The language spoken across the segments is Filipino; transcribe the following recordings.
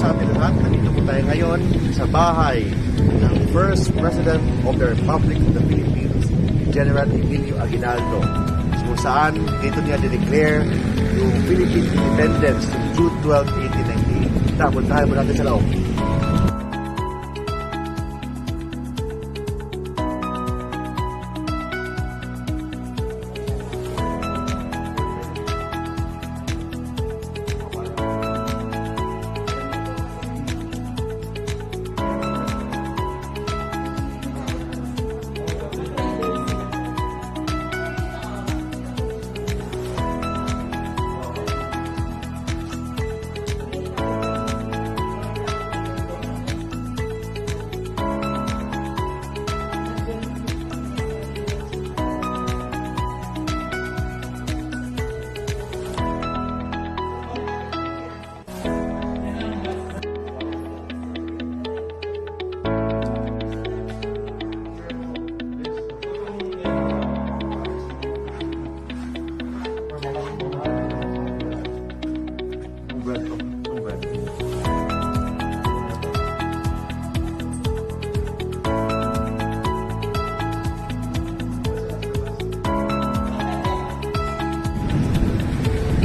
sa ating lahat. Nandito po tayo ngayon sa bahay ng First President of the Republic of the Philippines, General Emilio Aguinaldo. Kung saan dito niya dineclare yung Philippine Independence noong June 12, 1898. Puntahan mo natin sa loob.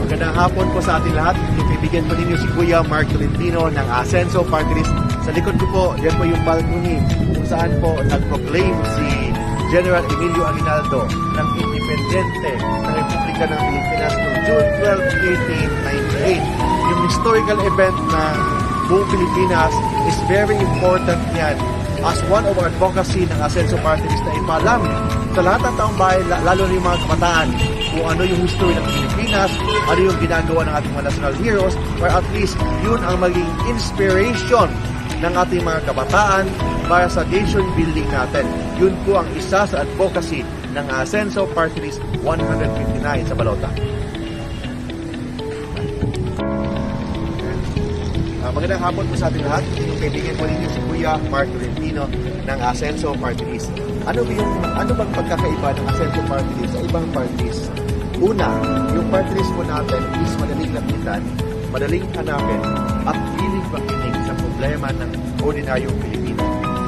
Magandang hapon po sa ating lahat. Yung kaibigan po ninyo si Kuya Mark Tolentino ng AASENSO Party List. Sa likod ko po, yan po yung balcony kung saan po nag-proclaim si General Emilio Aguinaldo ng Independente ng Republika ng Pilipinas noong June 12, 1898. Yung historical event ng buong Pilipinas is very important yan as one of our advocacy ng AASENSO Party List na ipalam sa lahat ng taong bayan, lalo na yung mga kabataan, kung ano yung history ng Pilipinas, ano yung ginagawa ng ating mga national heroes, or at least yun ang maging inspiration ng ating mga kabataan para sa nation building natin. Yun po ang isa sa advocacy ng AASENSO Party List 159 sa Balota. Magandang hapon po sa ating lahat. Yung kaibigan po ninyo si Kuya Mark Tolentino ng AASENSO Party List. Ano bang pagkakaiba ng AASENSO Party List sa ibang parties? Una, yung party list po natin is madaling lapitan, madaling hanapin, at piling makinig sa problema ng ordinaryong Pilipino.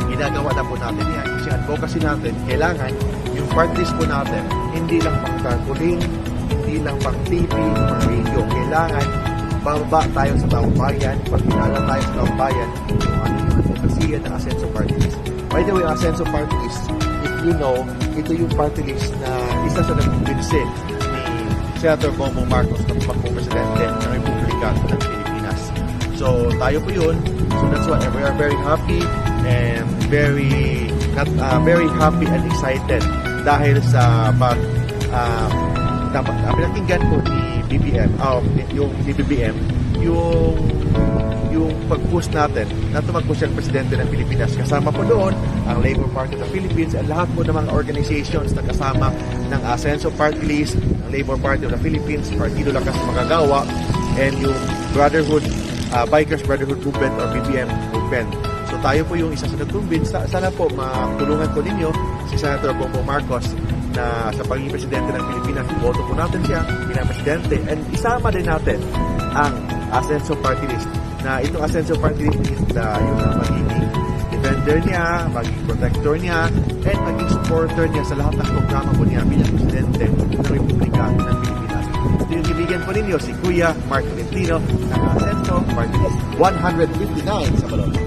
Ginagawa na po natin yan kasi advocacy natin, kailangan yung party list po natin hindi lang pang tarpaulin, hindi lang pang TV, pang radio. Kailangan bababa tayo sa taong bayan, pagkilala tayo sa taong bayan kung ano yung advocacy ng AASENSO Party List. By the way, AASENSO Party List, if you know, ito yung party list na isa sa nagkumbinsi Senator Bongbong Marcos na tumakbong presidente ng Republika ng Pilipinas. So, tayo po yun. So, that's why we are very happy and very happy and excited dahil sa pinakinggan ko ni BBM, yung BBM, yung pag-push natin na tumakbo siyang presidente ng Pilipinas. Kasama po doon ang Labor Party of the Philippines at lahat po ng mga organizations na kasama ng AASENSO Party List, ng Labor Party of the Philippines, Partido Lakas Makagawa, and yung Brotherhood, Bikers Brotherhood Movement or BBM Movement. So tayo po yung isa sa nag-convince. Sana po matulungan po ninyo si Senator Bongbong Marcos na sa pagiging presidente ng Pilipinas. Iboto po natin siya bilang presidente and isama din natin ang AASENSO Party List na itong AASENSO Party List is yung magiging defender niya, magiging protector niya, and magiging supporter niya sa lahat ng programa po niya bilang presidente ng Republika ng Pilipinas. Ito yung kaibigan po ninyo, si Kuya Mark Tolentino ng AASENSO Party List 159 sa Balota.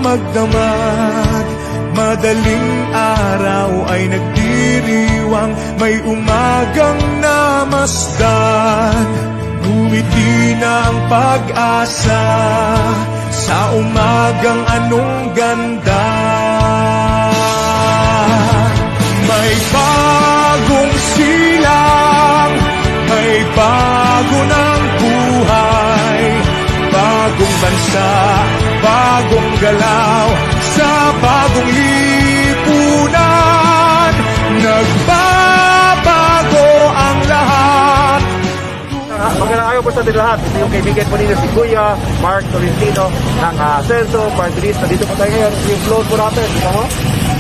magdamag. Madaling araw ay nagdiriwang, may umagang namasdan. Ngumiti na ang pag-asa sa umagang anong ganda. May bagong silang, may bago ng buhay, bagong bansa, bagong galaw, sa bagong lipunan, nagbabago ang lahat. Magandang araw po sa ating lahat. Ito yung kaibigan po ninyo si Kuya Mark Tolentino ng AASENSO Party List. Dito po tayo ngayon, yung float po natin. Ito mo?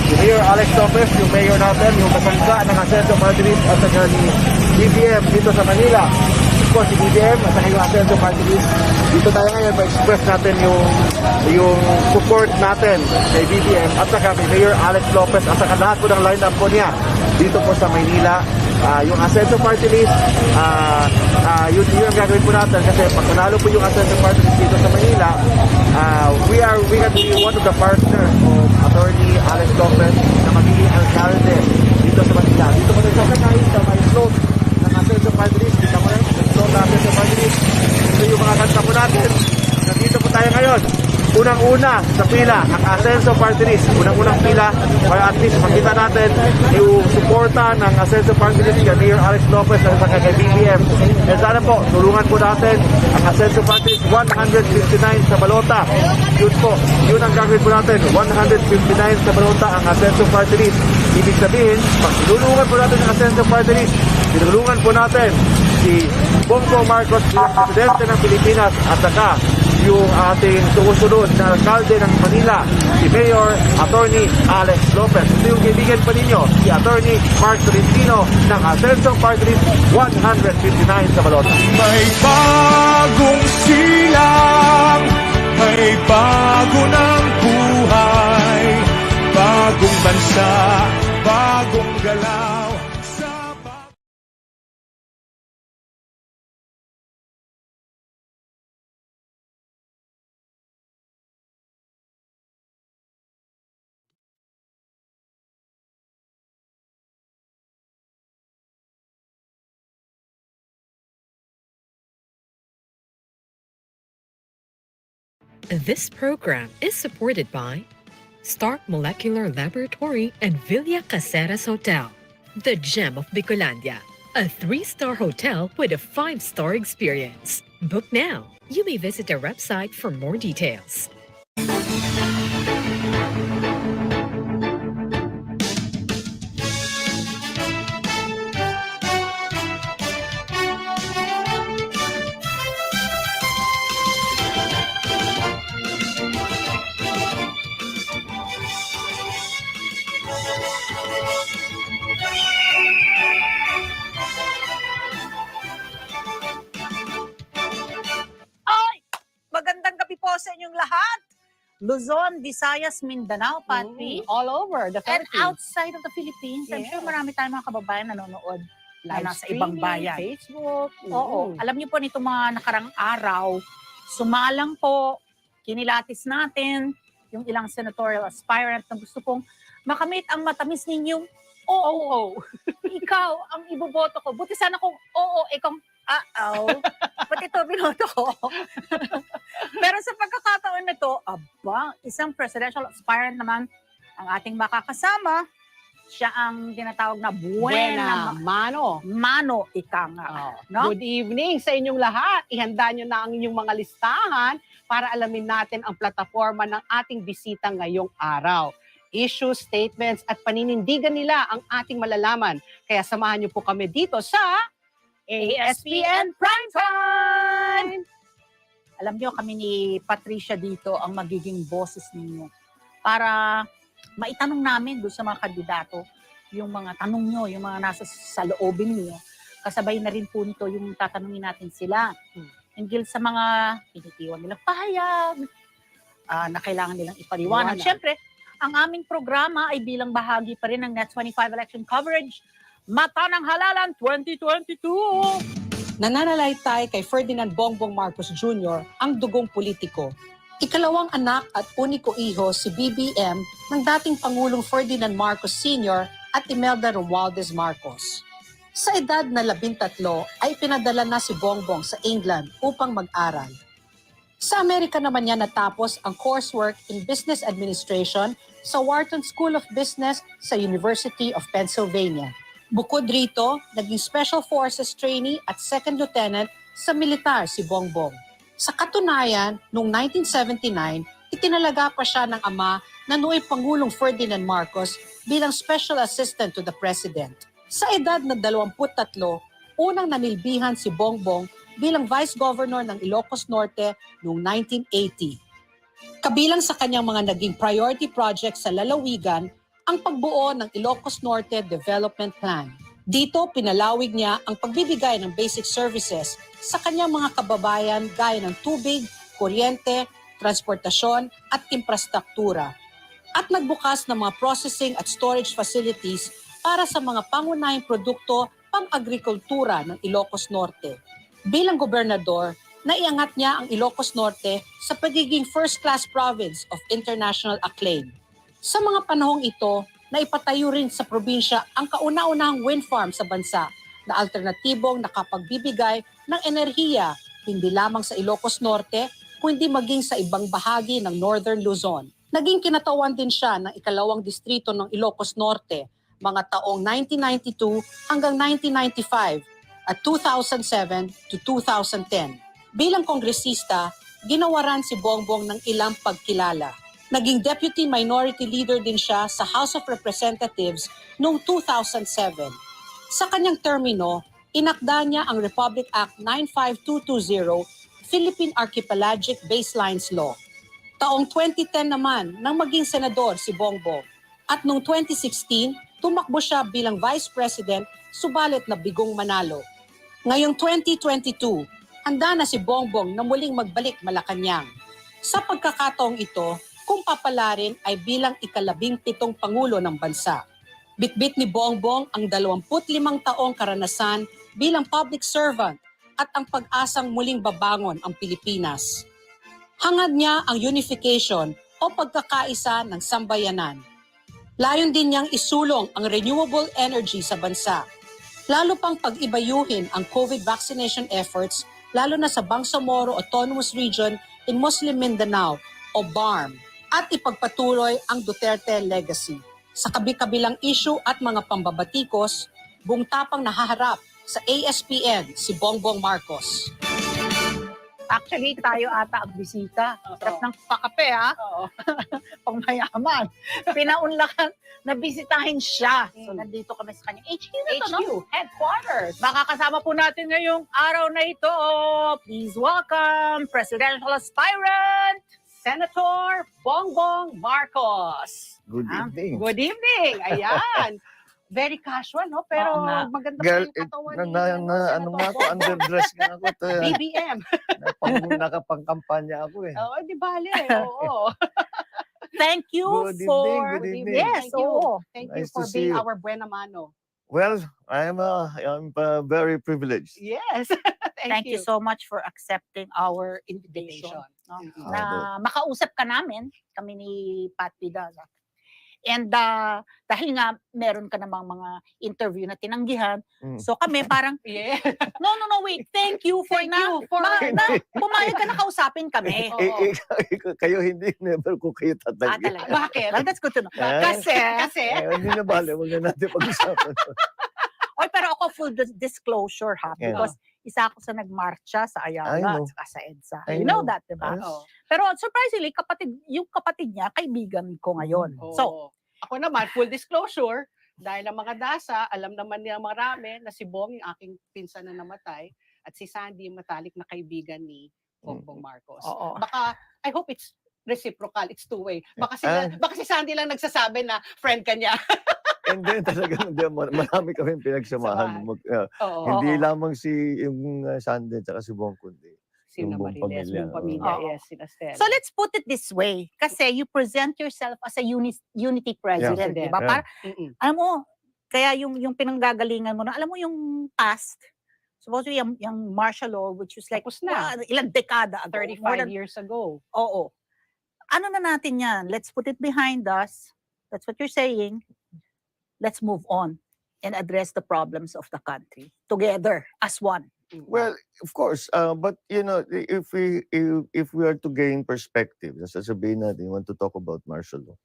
Si Mayor Alex Lopez, yung mayor natin, yung kasangga ng AASENSO Party List at saka ni BBM dito sa Manila. Of course, si BBM at saka yung AASENSO Party List. Dito tayo ngayon, ma-express natin yung support natin kay BBM at saka kay Mayor Alex Lopez at saka lahat po ng line-up po niya dito po sa Maynila. Yung AASENSO Party List, yun ang gagawin po natin kasi pag nanalo po yung AASENSO Party List dito sa Manila, we can be one of the partners of Attorney Alex Lopez na magiging alcalde dito sa Manila. Dito po tayo sasakay sa may float ng AASENSO Party List. Dito mo rin, float ng AASENSO Party List. Ito yung mga kanta po natin. Nandito po tayo ngayon. Unang-una sa pila, ang AASENSO Party List. Unang-unang pila, para at least makita natin yung suporta ng AASENSO Party List kay Mayor Alex Lopez at saka kay BBM. And sana po, tulungan po natin ang AASENSO Party List 159 sa balota. Yun po, yun ang gagawin po natin. 159 sa balota ang AASENSO Party List. Ibig sabihin, pag tinulungan po natin ang AASENSO Party List, tinulungan po natin si Bongbong Marcos bilang Presidente ng Pilipinas at saka yung ating sumusunod na alkalde ng Manila, si Mayor Attorney Alex Lopez. Ito yung kaibigan pa ninyo, si Attorney Mark Tolentino ng AASENSO Party List 159 sa balota. May bagong silang, may bago ng buhay, bagong bansa, bagong galaw. This program is supported by Stark Molecular Laboratory and Villa Caseras Hotel, the gem of Bicolandia, a 3-star hotel with a 5-star experience. Book now. You may visit our website for more details. Magandang gabi po sa inyong lahat. Luzon, Visayas, Mindanao, Patri. All over the And Philippines. outside of the Philippines. I'm sure Yes. marami tayong mga kababayan nanonood na Live nasa ibang streaming, bayan. Facebook. Oo. Alam niyo po nitong mga nakarang araw, sumalang po, kinilatis natin yung ilang senatorial aspirant na gusto pong makamit ang matamis ninyong oo. Ikaw ang iboboto ko. Buti sana kung oo, ikaw ba't ito binoto ko? Pero sa pagkakataon na to, isang presidential aspirant naman ang ating makakasama. Siya ang tinatawag na Buena Mano. Mano, ika nga. No? Good evening sa inyong lahat. Ihanda nyo na ang inyong mga listahan para alamin natin ang plataforma ng ating bisita ngayong araw. Issues, statements at paninindigan nila ang ating malalaman. Kaya samahan nyo po kami dito sa ASPN Primetime! Alam nyo, kami ni Patricia dito ang magiging boses ninyo para maitanong namin doon sa mga kandidato yung mga tanong nyo, yung mga nasa sa loobin nyo. Kasabay na rin po nito yung tatanungin natin sila. Hinggil sa mga pinitiwan nilang pahayag, na kailangan nilang ipaliwanag. Siyempre, ang aming programa ay bilang bahagi pa rin ng Net25 election coverage, Mata ng Halalan 2022! Nananalaytay kay Ferdinand Bongbong Marcos Jr. ang dugong politiko. Ikalawang anak at uniko iho si BBM ng dating Pangulong Ferdinand Marcos Sr. at Imelda Romualdez Marcos. Sa edad na 13 ay pinadala na si Bongbong sa England upang mag-aral. Sa Amerika naman niya natapos ang coursework in Business Administration sa Wharton School of Business sa University of Pennsylvania. Bukod rito, naging Special Forces trainee at Second Lieutenant sa militar si Bongbong. Sa katunayan, noong 1979, itinalaga pa siya ng ama na noong Pangulong Ferdinand Marcos bilang Special Assistant to the President. Sa edad na 23, unang nanilbihan si Bongbong bilang Vice Governor ng Ilocos Norte noong 1980. Kabilang sa kanyang mga naging priority projects sa lalawigan ang pagbuo ng Ilocos Norte Development Plan. Dito, pinalawig niya ang pagbibigay ng basic services sa kanyang mga kababayan gaya ng tubig, kuryente, transportasyon at infrastruktura. At nagbukas ng mga processing at storage facilities para sa mga pangunahing produkto pang-agrikultura ng Ilocos Norte. Bilang gobernador, naiangat niya ang Ilocos Norte sa pagiging first-class province of international acclaim. Sa mga panahong ito, naipatayo rin sa probinsya ang kauna-unahang wind farm sa bansa na alternatibong nakapagbibigay ng enerhiya hindi lamang sa Ilocos Norte, kundi maging sa ibang bahagi ng Northern Luzon. Naging kinatawan din siya ng ikalawang distrito ng Ilocos Norte mga taong 1992 hanggang 1995 at 2007 to 2010. Bilang kongresista, ginawaran si Bongbong ng ilang pagkilala. Naging Deputy Minority Leader din siya sa House of Representatives noong 2007. Sa kanyang termino, inakda niya ang Republic Act 95220, Philippine Archipelagic Baselines Law. Taong 2010 naman nang maging senador si Bongbong. At noong 2016, tumakbo siya bilang Vice President, subalit na bigong manalo. Ngayong 2022, handa na si Bongbong na muling magbalik Malacanang. Sa pagkakataong ito, kung papalarin ay bilang ika-17 Pangulo ng bansa. Bitbit ni Bongbong ang 25 taong karanasan bilang public servant at ang pag-asang muling babangon ang Pilipinas. Hangad niya ang unification o pagkakaisa ng sambayanan. Layon din niyang isulong ang renewable energy sa bansa. Lalo pang pag-ibayuhin ang COVID vaccination efforts lalo na sa Bangsamoro Autonomous Region in Muslim Mindanao o BARM at ipagpatuloy ang Duterte legacy. Sa kabi-kabilang issue at mga pambabatikos, buong tapang nahaharap sa ASPN si Bongbong Marcos. Actually, tayo ata ang bisita. Sarap ng pakape, ha? Oo. Pangmayaman. Pinaunlakan na bisitahin siya. So, nandito kami sa kanyang HQ na to, no? Headquarters. Makakasama po natin ngayong araw na ito. Please welcome Presidential Aspirant, Senator Bongbong Marcos. Good evening. Good evening. Ayan. Very casual, no? Pero Oo nga. maganda pa Girl, yung katawan ni ano nga ako, Senator underdress nga ako. BBM. Nakapangkampanya ako eh. Oo, di bale. Oo. thank you Good evening, for... good evening. Yes, Thank you. oo. Thank you Nice to for see being you. our buena mano. Well, I'm very privileged. Yes. Thank you so much for accepting our invitation. No? Mhm. Na makausap ka namin, kami ni Pat Pidaza. And dahil nga meron ka namang mga interview na tinanggihan, so kami parang, Yeah. no, wait, thank you for Thank you for- pumayag ka na kausapin kami. Oo. Kayo hindi, never ko kayo tatanggi. Talaga. Bakit? Well, that's good to know. Ah. Kasi, Hindi na bale, huwag na natin pag-usapan. oy, pero ako full disclosure ha, Yeah. because isa ako sa nagmarcha sa I Ayala know. at saka sa EDSA. I You know know. that, diba? Yes. Oo. Pero surprisingly, yung kapatid niya, kaibigan ko ngayon. Oo. So, ako naman, full disclosure, dahil ang mga dasa, alam naman niya marami na si Bong, yung aking pinsan na namatay, at si Sandy, yung matalik na kaibigan ni Bongbong Marcos. oo. Baka, I hope it's reciprocal, it's two-way. Baka si Sandy lang nagsasabi na friend ka niya. And then talagang marami kami pinagsamahan. Oo. Hindi lamang yung Sande at si Bong, kundi Sina yung buong Mariles, pamilya, yung pamilya, oo. yes, sina Stella. So let's put it this way. Kasi you present yourself as a unity president, Yeah. di ba? Yeah. Para, Mm-mm. alam mo, kaya yung pinanggagalingan mo na, alam mo yung past, supposedly yung martial law, which was like, Tapos na. ilang dekada ago. more 35 than- years ago. Oo. ano na natin yan? Let's put it behind us. That's what you're saying. Let's move on and address the problems of the country together as one. Well, of course, but you know, if we are to gain perspective, sasabihin natin, want to talk about martial law.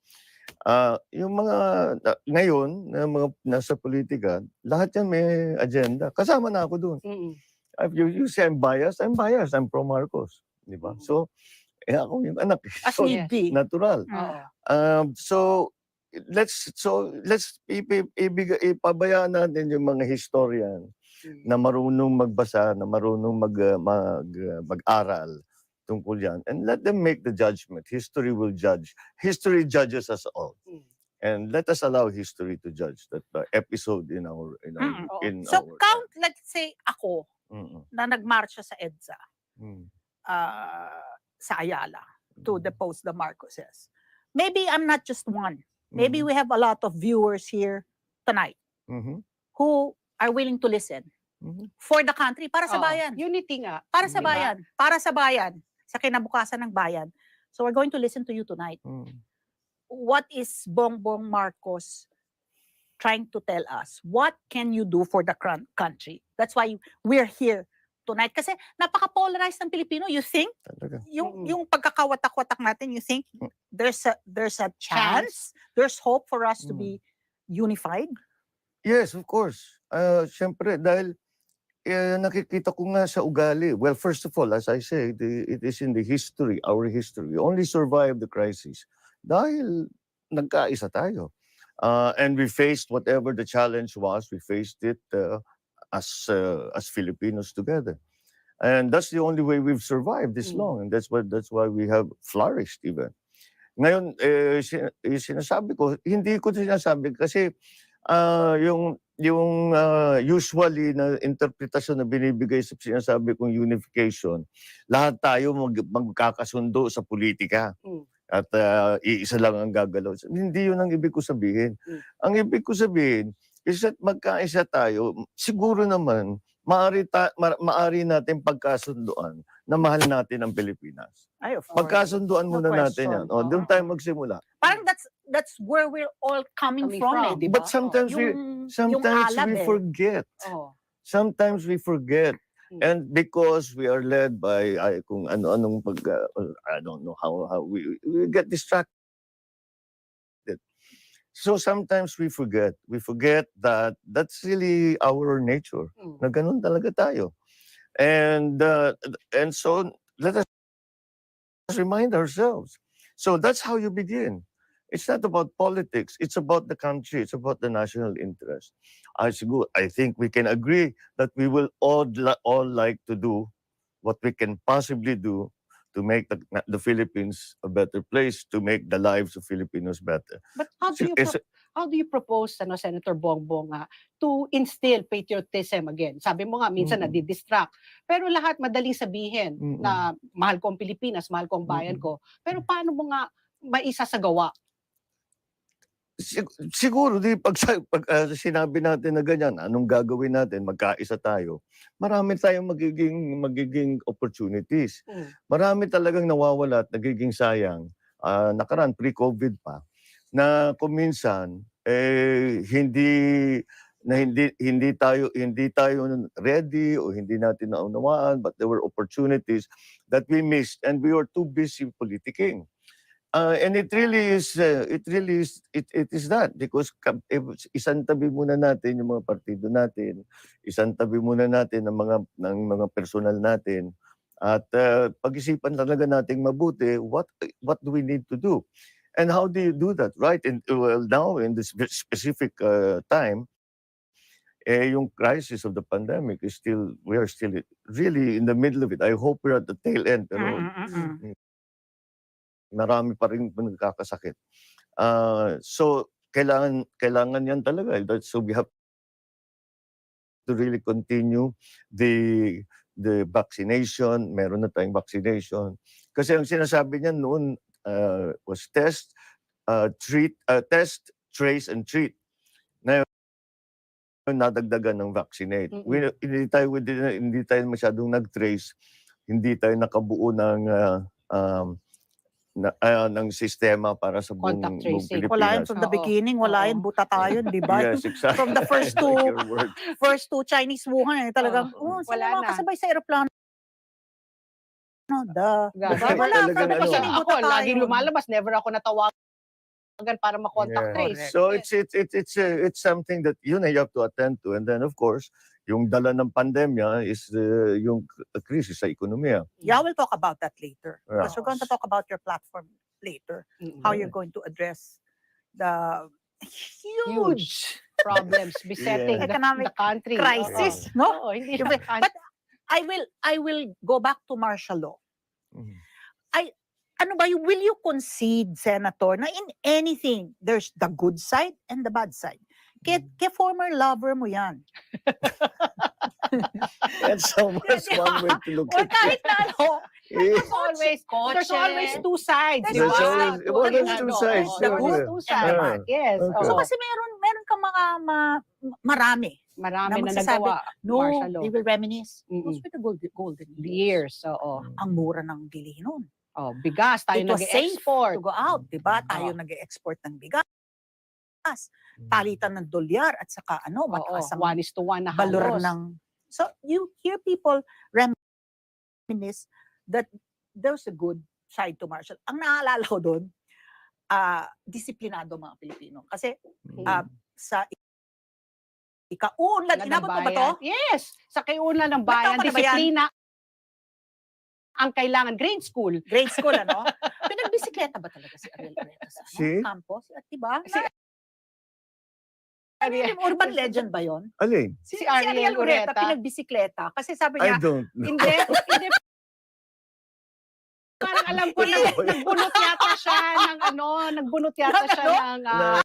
Yung mga ngayon na mga nasa politika, lahat yan may agenda. Kasama na ako doon. You say I'm biased, I'm biased. I'm pro Marcos, di ba? So, ako yung anak. As So, need be. natural. Oo. So let's ipabayaan natin yung mga historian na marunong magbasa, na marunong mag-aral tungkol yan, and let them make the judgment. History will judge. History judges us all. And let us allow history to judge that episode in our So count, let's say ako na nagmarsya sa EDSA, sa Ayala, to depose the Marcoses. Maybe I'm not just one. Maybe we have a lot of viewers here tonight who are willing to listen for the country, para sa bayan. Unity nga. Para sa Diba? bayan. Para sa bayan. Sa kinabukasan ng bayan. So we're going to listen to you tonight. What is Bongbong Marcos trying to tell us? What can you do for the country? That's why we're here tonight. Kasi napaka-polarized ng Pilipino. You think, yung pagkakawatak-watak natin, you think there's a chance, there's hope for us to be unified? Yes, of course. Siyempre, dahil nakikita ko nga sa ugali. Well, first of all, as I say, it is in the history, our history. We only survived the crisis dahil nagkaisa tayo. And we faced whatever the challenge was, we faced it as Filipinos together. And that's the only way we've survived this long. And that's why we have flourished even. Ngayon, sinasabi ko, hindi ko sinasabi kasi yung usually na interpretasyon na binibigay sa sinasabi kong unification, lahat tayo magkakasundo sa politika. At iisa lang ang gagalaw. Hindi yun ang ibig ko sabihin. Ang ibig ko sabihin is that magkaisa tayo, siguro naman, maari natin pagkasunduan na mahal natin ang Pilipinas. Ay, of course. Pagkasunduan muna natin yan. O, doon tayo magsimula. Parang that's where we're all coming from, eh, di ba? But sometimes we forget. Sometimes we forget. And because we are led by kung ano-anong I don't know how we get distracted. So sometimes we forget. We forget that that's really our nature. Na ganun talaga tayo. And so let us remind ourselves. So that's how you begin. It's not about politics. It's about the country. It's about the national interest. I think we can agree that we will all like to do what we can possibly do to make the Philippines a better place, to make the lives of Filipinos better. But how do you propose, Senator Bongbong, to instill patriotism again? Sabi mo nga, minsan nadidistract. Pero lahat madaling sabihin na mahal ko ang Pilipinas, mahal ko ang bayan ko. Pero paano mo nga maisasagawa? Siguro pag sinabi natin na ganyan, anong gagawin natin, magkaisa tayo, marami tayong magiging opportunities. Marami talagang nawawala at nagiging sayang. Nakaraan, pre-COVID pa, na kung minsan hindi tayo ready o hindi natin naunawaan, but there were opportunities that we missed and we were too busy politicking. And it is that because isang tabi muna natin yung mga partido natin, isang tabi muna natin ng mga personal natin, at pag-isipan talaga nating mabuti what do we need to do and how do you do that, right? And well, now in this specific time, yung crisis of the pandemic is we are still really in the middle of it. I hope we're at the tail end, pero marami pa rin nagkakasakit. So, kailangan yan talaga. So, we have to really continue the vaccination. Meron na tayong vaccination. Kasi ang sinasabi niya noon was test, trace, and treat. Na nadagdagan ng vaccinate. Hindi tayo masyadong nag-trace. Hindi tayo nakabuo ng ng sistema para sa Contact buong tracing. Pilipinas. Wala yun from the Oo. beginning, wala yun, buta tayo, di ba? Yes, exactly. From the first I like two- your word. First two Chinese Wuhan, talagang, Oo. sino Wala mga na. kasabay sa aeroplano? Diba? Gaga. Wala, Talagang from the ano. beginning, Ako, buta tayo. laging lumalabas, never ako natawagan para makontact Yeah. trace. So it's something that you have to attend to, and then of course yung dala ng pandemya is yung krisis sa ekonomiya. Yeah, we'll talk about that later. Yeah. Because we're going to talk about your platform later. How you're going to address the huge Problems besetting Yeah. Economic the country. crisis, Oo. no? Oo, hindi Diba? lang But I will go back to martial law. Mhm. Ano ba, will you concede, Senator, na in anything, there's the good side and the bad side? Kaya former lover mo yan. That's almost one way to look Or at it. kahit na ano, Eh, There's always two sides. There's di ba? always- well, there's two sides, There's sure. always two Yeah. sides. Yes. Okay. so oo. kasi meron kang mga marami. Marami na na magsasabi, nagawa. No, Martial law. they will reminisce. Mm-mm. Those were the golden Years. Oo. Ang mura ng bilihin nun. Oh, bigas. Tayo It was safe nag-export. to go out, di ba? Tayo Oo. nag-export ng bigas. Palitan ng dolyar at saka Oo, mataas ang 1:1 na balor halos. ng... So, you hear people reminisce that there's a good side to martial. Ang naalala ko doon, disiplinado mga Pilipino. Kasi sa ikaunlad, Ng inabot mo ba to? bayan. Yes. Sa kiunlan ng bayan, Nagtama na ba yan? disiplina ang kailangan. Grade school. Grade school, ano? Pinagbisikleta ba talaga si Ariel Ureta sa Si? campus? At diba? Si Ariel, urban legend ba yon? Alin? Si Ariel Ureta. Pinagbisikleta. Kasi sabi I niya, don't know. Hindi. Parang alam ko, nagbunot yata siya ng nagbunot yata siya ng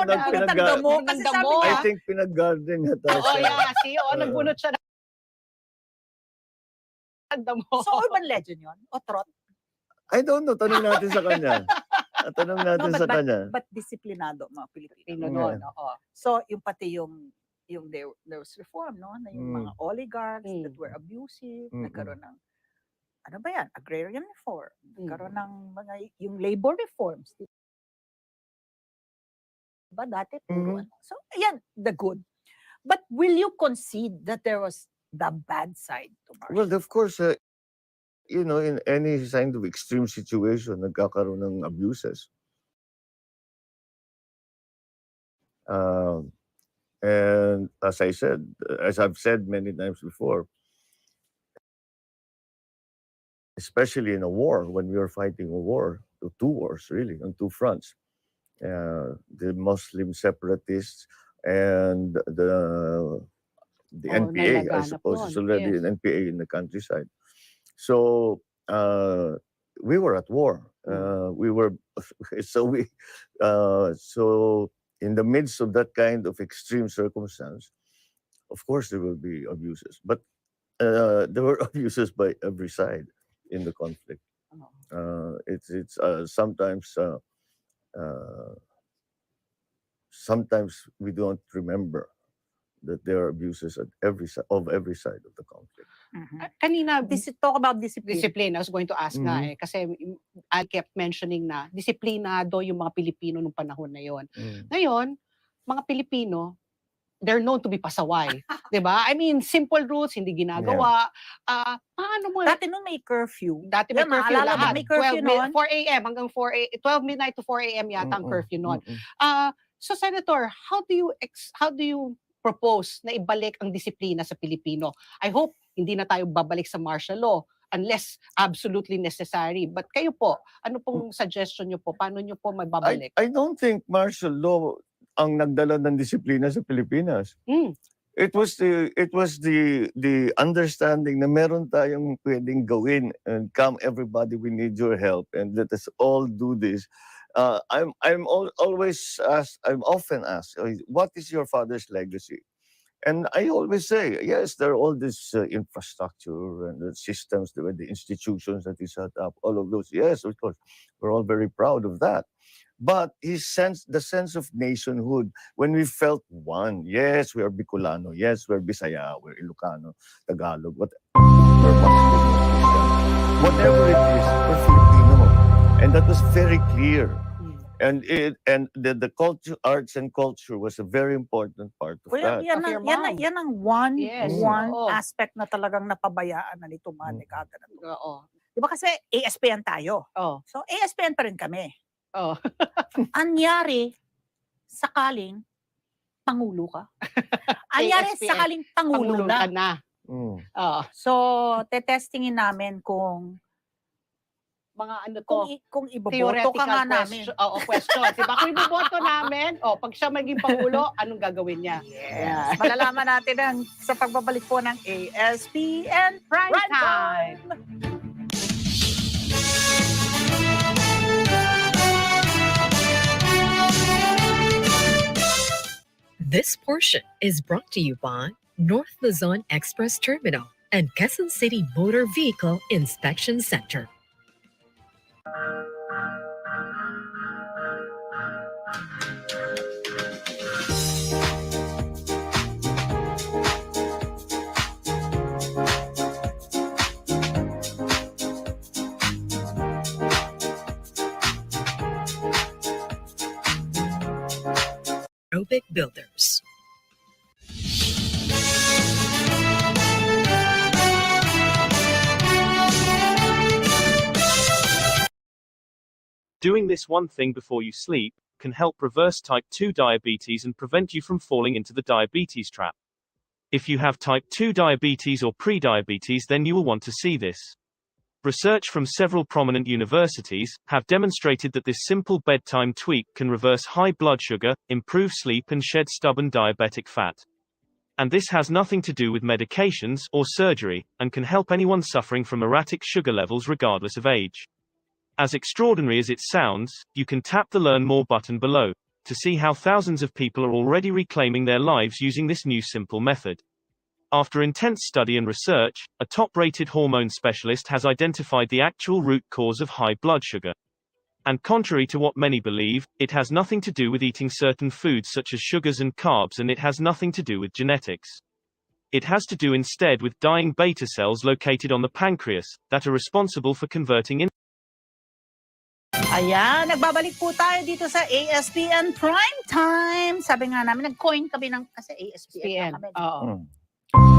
nagbunot ng damo. ng Kasi damo. sabi I niya, think pinag-garden yata Oo, siya. nagbunot siya ng damo. so urban legend yon o trot? I don't know. Tanong natin sa kanya. Tanong natin sa kanya. But disiplinado mga Pilipino. Pino noon, oo. So, yung pati yung there was reform, no? Na yung Mm. mga oligarchs Mm. that were abusive, Mm-mm. nagkaroon ng, ano ba yan? Agrarian reform. Mm. Nagkaroon ng yung labor reforms. Diba? Dati, puro Mhm. ano. So, ayan, the good. But will you concede that there was the bad side to martial? Well, of course, in any kind of extreme situation, nagkakaroon ng abuses. And as I've said many times before, especially in a war, when we were fighting a war, two wars really, on two fronts, the Muslim separatists and the NPA, I nalaganap suppose, nun, it's already yes. an NPA in the countryside. So we were at war. We were so in the midst of that kind of extreme circumstance, of course there will be abuses, but there were abuses by every side in the conflict. It's sometimes we don't remember that there are abuses at every side of the conflict. Kanina, Talk about discipline. discipline, I was going to ask nga kasi I kept mentioning na disiplinado yung mga Pilipino nung panahon na yon. Ngayon, mga Pilipino, they're known to be pasaway. 'Di ba? I mean, simple rules, hindi ginagawa. Paano mo? Dati nun may curfew. Dati may Yeah, curfew maalala mo, lahat. may curfew 4 a.m. hanggang 12 midnight to 4 a.m. yata ang curfew noon. So Senator, how do you propose na ibalik ang disiplina sa Pilipino? I hope hindi na tayo babalik sa martial law unless absolutely necessary. But kayo po, ano pong suggestion niyo po? Paano niyo po mababalik? I don't think martial law ang nagdala ng disiplina sa Pilipinas. It was the understanding na meron tayong pwedeng gawin, and come everybody, we need your help, and let us all do this. I'm often asked, what is your father's legacy? And I always say, yes, there are all this infrastructure and the systems, the institutions that he set up, all of those. Yes, of course, we're all very proud of that. But the sense of nationhood, when we felt one, yes, we are Bicolano, yes, we're Bisaya, we're Ilocano, Tagalog, whatever. We're much bigger than that. whatever it is, we're Filipino. And that was very clear. Mm. And the culture, arts and culture was a very important part of Kuya, that. Of your mom. yan ang one Yes, oo. aspect na talagang napabayaan na nito dekada na to. Oo. Di ba kasi ASPN tayo? Oh. So ASPN pa rin kami. Oh. Anyari, sakaling pangulo ka. Anyari, ASPN, sakaling pangulo Pangulo ka na. na. Mm. Oo. So, tetestingin namin kung Mga ano to, kung iboboto theoretical ka nga namin. question. Oo, question. Diba? Kung iboboto namin, pag siya maging pangulo, anong gagawin niya? Yes. Malalaman natin ang sa pagbabalik po ng ASPN Prime time! This portion is brought to you by North Luzon Express Terminal and Quezon City Motor Vehicle Inspection Center. Aerobic Builders. Doing this one thing before you sleep can help reverse type 2 diabetes and prevent you from falling into the diabetes trap. If you have type 2 diabetes or prediabetes, then you will want to see this. Research from several prominent universities have demonstrated that this simple bedtime tweak can reverse high blood sugar, improve sleep, and shed stubborn diabetic fat. And this has nothing to do with medications or surgery, and can help anyone suffering from erratic sugar levels regardless of age. As extraordinary as it sounds, you can tap the Learn More button below to see how thousands of people are already reclaiming their lives using this new simple method. After intense study and research, a top-rated hormone specialist has identified the actual root cause of high blood sugar. And contrary to what many believe, it has nothing to do with eating certain foods such as sugars and carbs, and it has nothing to do with genetics. It has to do instead with dying beta cells located on the pancreas that are responsible for converting Ayan, nagbabalik po tayo dito sa ASPN Prime Time. Sabi nga namin, nag-coin kami ng, kasi ASPN na kami. Oo. Mm.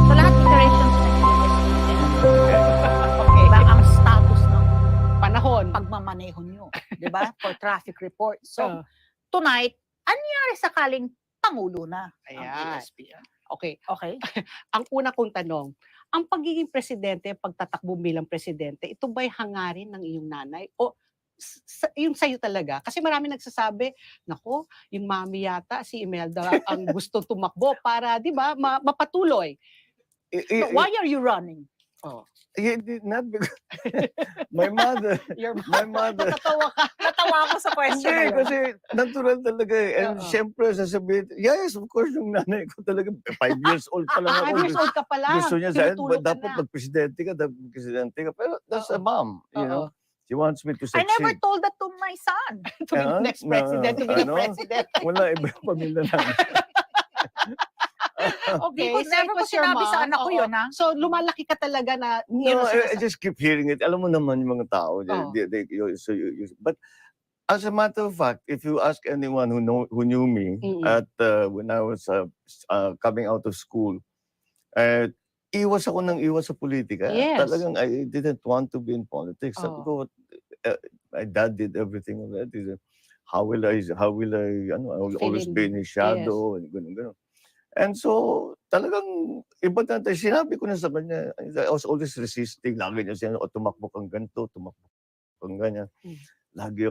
So lahat iterations ng ASPN. Okay. Diba ang status ng Panahon. pagmamaneho nyo? Diba? For traffic report. So, Oo. tonight, anyari sakaling pangulo na ang Ayan. ASPN? Okay. Okay? Ang una kong tanong, ang pagiging presidente, pagtatakbo bilang presidente, ito ba'y hangarin ng iyong nanay? O yung sa'yo talaga? Kasi marami nagsasabi, nako, yung mami yata, si Imelda, ang gusto tumakbo para, di ba, mapatuloy. So, why are you running? Not because my mother, my mother. Natawa ako sa question na Hindi, yun. kasi natural talaga eh. And Oo. syempre, sasabihin, yes, of course, yung nanay ko talaga, 5 years old pa lang ako. 5 years old ka pa lang. Gusto niya sa tinutulog ka dapat na. magpresidente ka, dapat magpresidente ka. Pero that's a Oo. mom, you know. Oo. She wants me to I succeed. never told that to my son. To be the next president, to be the president. Wala, iba yung pamilya namin. Okay, Di ko- so never it ko was your sinabi sa mom. anak ko Oo. yun, ha? So, lumalaki ka talaga na, No, I just keep hearing it. Alam mo naman yung mga tao. Oo. But as a matter of fact, if you ask anyone who knew me Mm-mm. at when I was coming out of school, iwas ako ng iwas sa politika. Yes. Talagang I didn't want to be in politics. Sabi Oo. ko, my dad did everything already. How will I, I will Fill always in. be in his shadow, and gano'n. And so, talagang, iba na, sinabi ko na sa kanya, I was always resisting. Lagi niya sinabi, tumakbo kang ganito, tumakbo kang ganyan. Mm. Lagi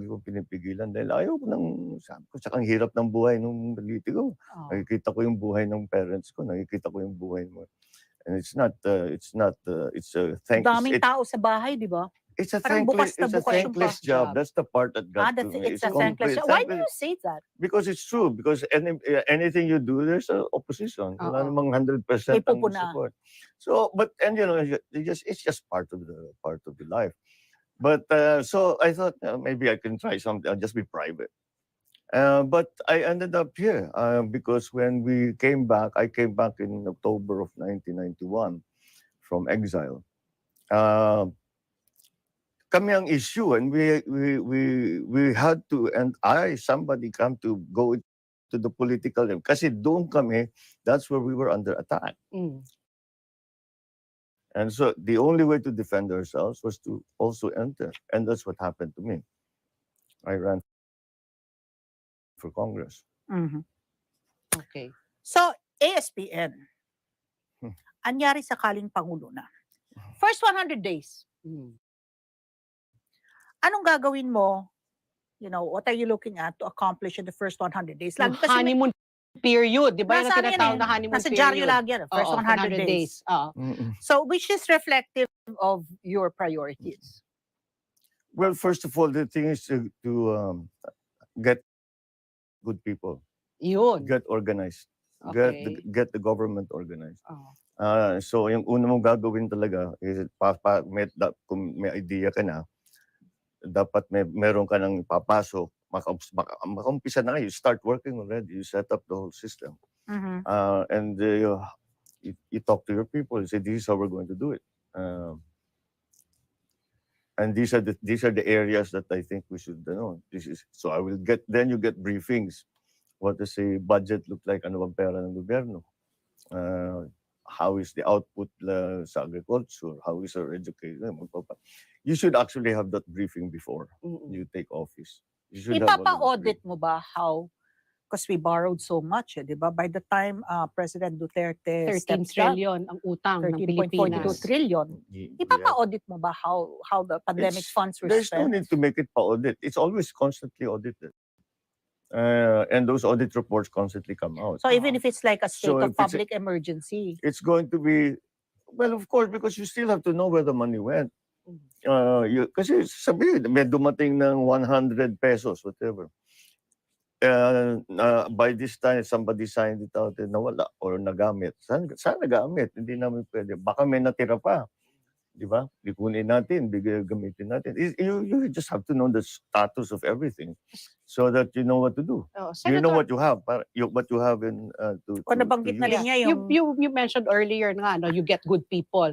ko pinipigilan dahil ayaw ko ng, sabi ko, tsaka ang hirap ng buhay nung baliti ko. Oo. Nakikita ko yung buhay ng parents ko, nakikita ko yung buhay mo. And it's a Daming tao sa bahay, di ba? It's a Parang bukas na bukas yung thankless job. job. That's the part that got to me. It's a thankless. Why do you say that? Because it's true. Because anything you do, there's an opposition. Wala Oo. namang 100% May ang pupuna. support. So, but and it's just part of the life. But so I thought maybe I can try something. I'll just be private. But I ended up here because when we came back, I came back in October of 1991 from exile. kami ang issue, and we had to, and somebody come to go to the political level. Kasi doon kami, that's where we were under attack. And so the only way to defend ourselves was to also enter. And that's what happened to me. I ran for Congress. Okay. So, ASPN, Hmm. anyari sakaling Pangulo na. First 100 days, anong gagawin mo? You know, what are you looking at to accomplish in the first 100 days? Yung Lagi kasi honeymoon period, di ba? Yung nasa ano yan tinatawag eh, na honeymoon nasa period. dyaryo lagi yan, first Oo, 100 days. Oo. So, which is reflective of your priorities. Well, first of all, the thing is to get good people, Yun. get organized, Okay. get the government organized. Oo. So yung una mong gagawin talaga is kung may idea ka na, dapat meron ka nang papasok, makaumpisa na you start working already, you set up the whole system. And you talk to your people, you say this is how we're going to do it. And these are the areas that I think we should know. So I will get, then you get briefings. What does a budget look like? Ano bang pera ng gobyerno? How is the output sa agriculture? How is our education? You should actually have that briefing before you take office. You should have all of that Ipapa-audit mo ba how, because we borrowed so much, di ba? By the time President Duterte 13 steps down, trillion ang utang ng 13.42 Pilipinas. trillion. briefing. Ipapa-audit mo ba how the pandemic funds were There's no spent? need to make it pa-audit. It's always constantly audited. And those audit reports constantly come out. So even if it's like a state So of if it's public emergency, It's going to be, well, of course, because you still have to know where the money went. Kasi sabihin, may dumating ng 100 pesos, whatever. By this time, somebody signed it out and nawala or nagamit. Saan nagamit? Hindi namin pwede. Baka may natira pa. Di ba? Likunin natin, gamitin natin. You just have to know the status of everything so that you know what to do. You know what you have, what you have in o nabanggit na use. rin niya yung You mentioned earlier nga, no, you get good people.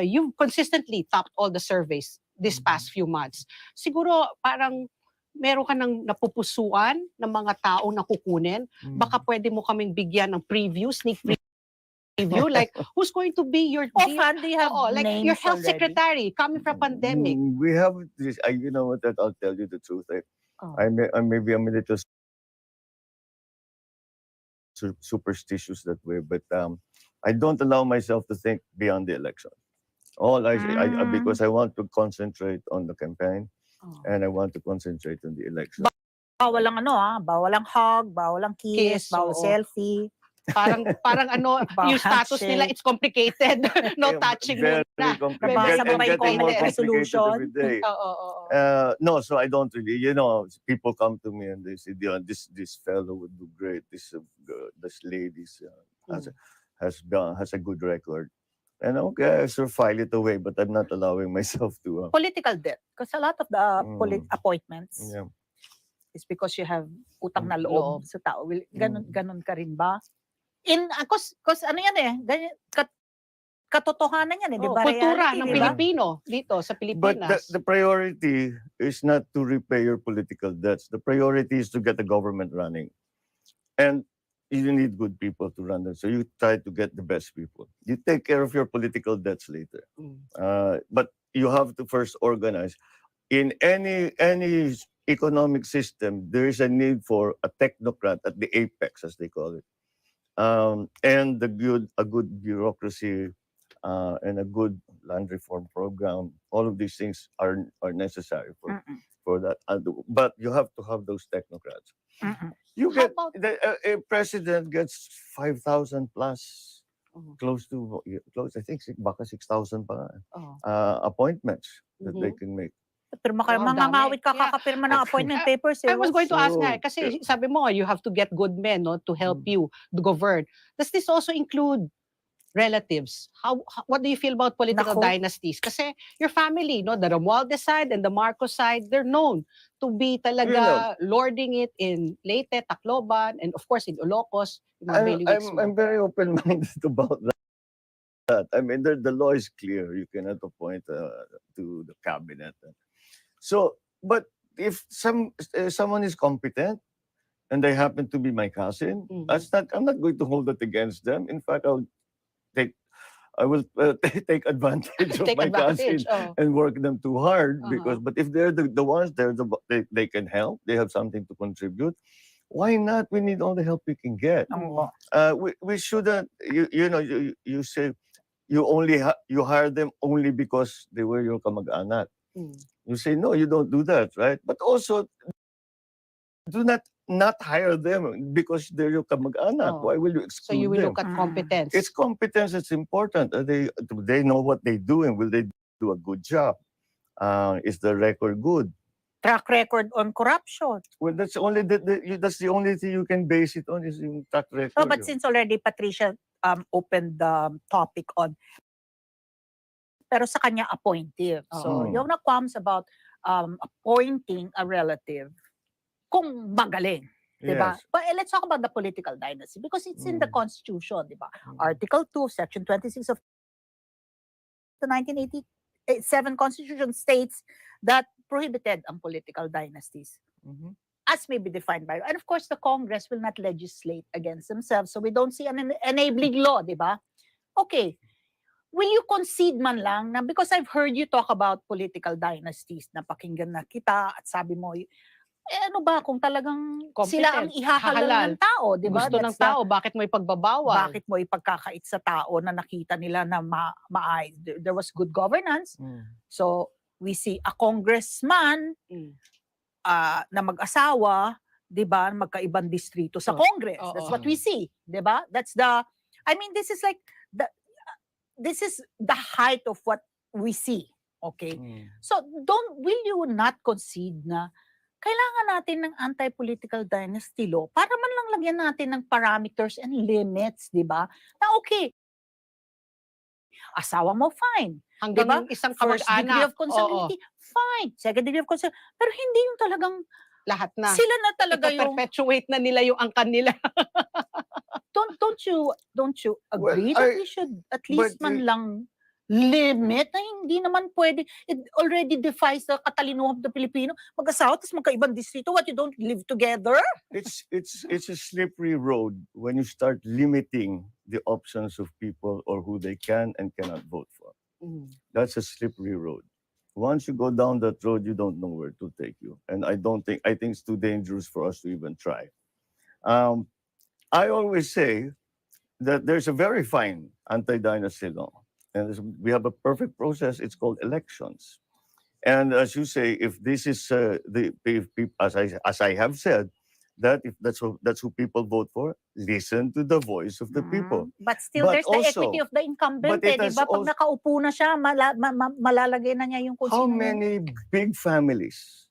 You've consistently topped all the surveys this past few months. Siguro parang meron ka nang napupusuan ng mga taong nakukunin. Baka pwede mo kaming bigyan ng preview, sneak preview, like who's going to be your offhand, do you have like names your health already? secretary coming from pandemic. We have this. You know what? I'll tell you the truth. Oh. Maybe I'm a little superstitious that way, but I don't allow myself to think beyond the election. Because I want to concentrate on the campaign, and I want to concentrate on the election. Bawal ang bawal ang hug, bawal ang kiss, bawal oo. selfie. Parang ano, yung status nila, it's complicated. No touching Very na. complicated. Nabasa mo ba yung Getting more comment complicated resolution? every day. No, so I don't really. People come to me and they say, "This fellow would do great. This lady has a good record." And okay, so file it away, but I'm not allowing myself to. Political debt. Because a lot of the appointments Yeah. is because you have utang na loob sa tao. Ganon ka rin ba? Because ano yan eh, ganyan, katotohanan yan eh, di ba? Kultura Reality, ng di ba? Pilipino dito sa But Pilipinas. the priority is not to repay your political debts. The priority is to get the government running. And you need good people to run them. So you try to get the best people. You take care of your political debts later. But you have to first organize. In any economic system, there is a need for a technocrat at the apex, as they call it. And a good bureaucracy and a good land reform program. All of these things are necessary for that. But you have to have those technocrats. You get a president gets 5,000 plus, close. I think baka 6,000 pa appointments that they can make. Pero mangangawit ka kakapirma ng appointment papers. I was going to ask So, nga, kasi sabi mo, you have to get good men to help you to govern. Does this also include relatives? What do you feel about political dynasties? Kasi your family, the Romualdez side and the Marcos side, they're known to be talaga lording it in Leyte, Tacloban, and of course in Ilocos. I'm very open-minded about that. I mean, the law is clear. You cannot appoint to the cabinet So, but if someone is competent and they happen to be my cousin, I'm not going to hold it against them. In fact, take I will take advantage of Take my cousin advantage. Oh. and work them too hard Uh-huh. but if they're the ones, they can help, they have something to contribute. Why not? We need all the help we can get. Oo. We shouldn't, you say you hire them only because they were your kamag-anak. Mm. You say no, you don't do that, right? But also do not hire them because they're your kamag-anak. Oh. Why will you So exclude you will them? look at competence. It's competence that's important. Do they know what they do and will they do a good job? Is the record good? Track record on corruption. Well, that's that's the only thing you can base it on is yung track record. No, but since already Patricia opened the topic on, pero sa kanya appointive. So, Oo. yung na qualms about appointing a relative kung magaling. Diba? Yes. But let's talk about the political dynasty because it's in the Constitution, diba? Article 2, Section 26 of the 1987 Constitution states that prohibited ang political dynasties. Mhm. As may be defined by, and of course, the Congress will not legislate against themselves. So we don't see an enabling law, di ba? Okay. Will you concede man lang na, because I've heard you talk about political dynasties, napakinggan na kita at sabi mo, ano ba kung talagang sila ang Competent, ihahalal hahalal. ng tao, di ba? Gusto ng tao, bakit mo ipagbabawal? Bakit mo ipagkakait sa tao na nakita nila na there was good governance? So, we see a congressman Mm. na mag-asawa, 'di ba, magkaibang distrito sa Congress. That's what we see, 'di ba? I mean, this is like this is the height of what we see, okay? So, will you not concede na kailangan natin ng anti-political dynasty law para man lang lagyan natin ng parameters and limits, 'di ba? Na okay, asawa mo, fine. Hanggang Diba? isang First degree kamag-anak. of consanguinity, fine. Second degree of consanguinity. Pero hindi yung talagang Lahat na. sila na talaga yung Ipa-perpetuate na nila yung angkan nila. don't you agree Well, that we should at least but man lang limit na hindi naman pwede. It already defies the katalinuhan of the Pilipino. Mag-asawa tapos magkaibang distrito, what, you don't live together? It's a slippery road when you start limiting the options of people or who they can and cannot vote for. That's a slippery road. Once you go down that road, you don't know where to take you. And I think it's too dangerous for us to even try. I always say that there's a very fine anti-dynasty law. And we have a perfect process. It's called elections. And as you say, if this is as I have said, that if that's who people vote for, listen to the voice of the people. But still, But there's the also- equity of the incumbent, but it di has ba? Pag also- nakaupo na siya, malalagay na niya yung kung How sino. many big families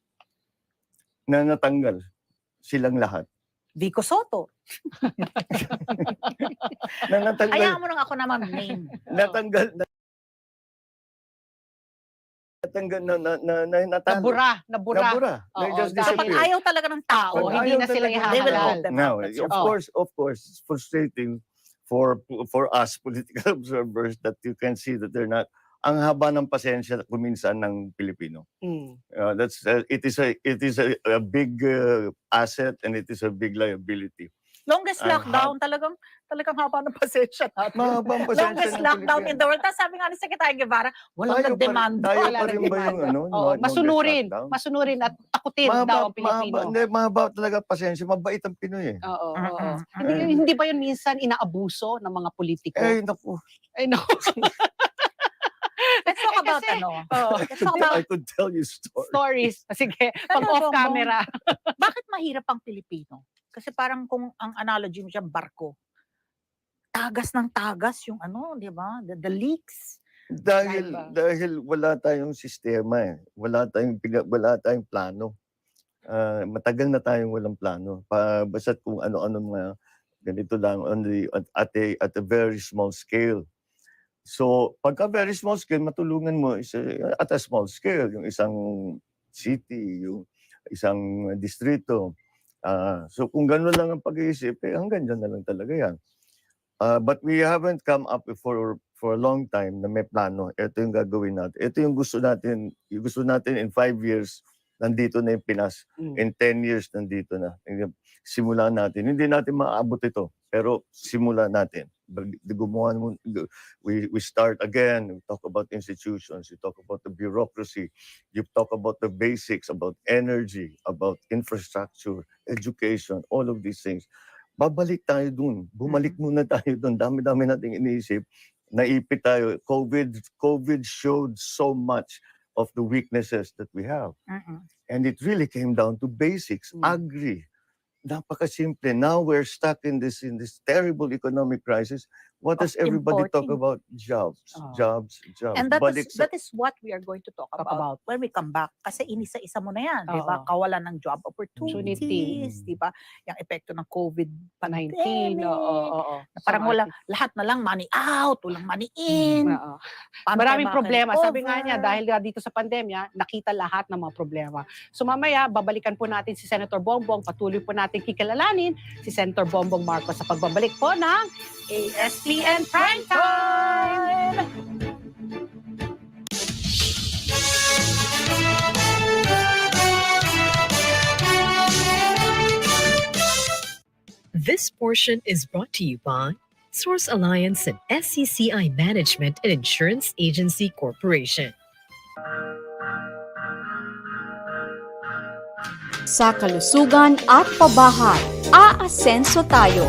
na natanggal silang lahat? Vico Soto. Na natanggal, Hayaan mo nang ako naman name. natanggal, natalo. Nabura. They Oo, just dahil- Kapag disappear. ayaw talaga ng tao, Oo, hindi na sila talaga. they will ihahalal. vote them Now, out. That's your of course, it's frustrating for us political observers that you can see that they're not. Ang haba ng pasensya kuminsan ng Pilipino. It is a big asset and it is a big liability. Longest Ang lockdown, talagang haba ng pasensya natin. Mahabang pasensya Longest ng lockdown Pilipino. in the world. Tapos sabi nga ni Secretary Guevara, walang nagdemanda. Tayo Wala pa rin ba yung Oo, longest masunurin. lockdown? Masunurin at takutin daw ang Pilipino. Mahaba talaga pasensya. Mabait ang Pinoy eh. Oo. Mm-mm. Hindi ba yun minsan inaabuso ng mga politiko? Naku. Ay, no. Let's talk about Kasi- ano. Oo. Let's talk about I could tell you stories. Stories. Sige, pag Ano, off Bongbong? camera. bakit mahirap ang Pilipino? Kasi parang kung ang analogy mo siya, barko. Tagas ng tagas yung ano, di ba? The leaks. Dahil wala tayong sistema eh. Wala tayong plano. Matagal na tayong walang plano. Basta't kung ano-ano mga ganito lang at a very small scale. So, pagka very small scale, matulungan mo at a small scale, yung isang city, yung isang distrito. So, kung gano'n lang ang pag-iisip, hanggang dyan na lang talaga yan. But we haven't come up for a long time na may plano. Ito yung gagawin natin. Ito yung gusto natin. Yung gusto natin in 5 years, nandito na yung Pinas. In 10 years, nandito na. Simulan natin. Hindi natin maaabot ito, pero simulan natin. Gumawa mo, we start again. We talk about institutions. We talk about the bureaucracy. You talk about the basics, about energy, about infrastructure, education, all of these things. Babalik tayo dun. Bumalik muna tayo dun. Dami-dami nating iniisip. Naipit tayo. COVID showed so much of the weaknesses that we have. And it really came down to basics. Agri. Napakasimple. Now we're stuck in this terrible economic crisis. What does everybody talk importing. about? Jobs, jobs, jobs. And that Balik is, sa- that is what we are going to talk Talk about about. when we come back. Kasi inisa-isa mo na yan, di ba? Oo. Kawalan ng job opportunities, Opportunity. di ba? Yung epekto ng COVID 19. Oo. na parang wala, lahat na lang money out, walang money in. Oo. Paano Maraming tayo problema. Sabi nga makaka-recover? niya, dahil nga dito sa pandemya, nakita lahat ng mga problema. So mamaya, babalikan po natin si Senator Bongbong. Patuloy po natin kikilalanin si Senator Bongbong Marcos sa pagbabalik po ng ASPN Prime Time! This portion is brought to you by Source Alliance and SCCI Management and Insurance Agency Corporation. Sa kalusugan at pabahay, aasenso tayo.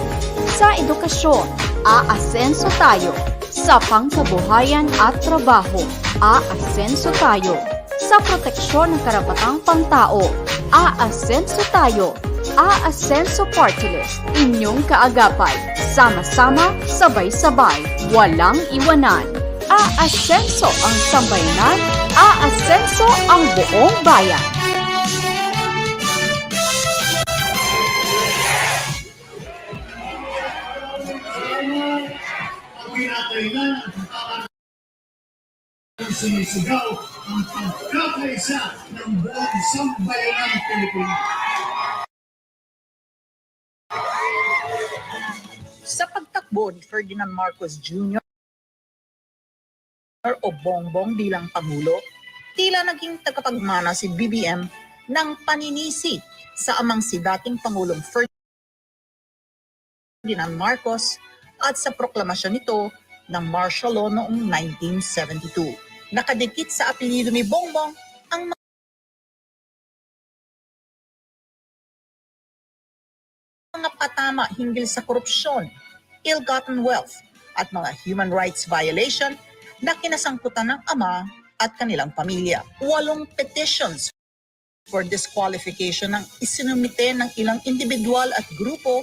Sa edukasyon, aasenso tayo. Sa pangkabuhayan at trabaho, aasenso tayo. Sa proteksyon ng karapatang pangtao, aasenso tayo. AASENSO Party List, inyong kaagapay. Sama-sama, sabay-sabay, walang iwanan. AASENSO ang sambayanan, AASENSO ang buong bayan. Sumisigaw ang pagkakaisa ng buong sambayanang Pilipinas. Sa pagtakbo ni Ferdinand Marcos Jr. o Bongbong bilang Pangulo, tila naging tagapagmana si BBM ng paninisi sa amang si dating Pangulong Ferdinand Marcos at sa proklamasyon nito ng martial law noong 1972. Nakadikit sa apelyido ni Bongbong ang mga patama hinggil sa korupsyon, ill-gotten wealth at mga human rights violation na kinasangkutan ng ama at kanilang pamilya. 8 petitions for disqualification ang isinumite ng ilang individual at grupo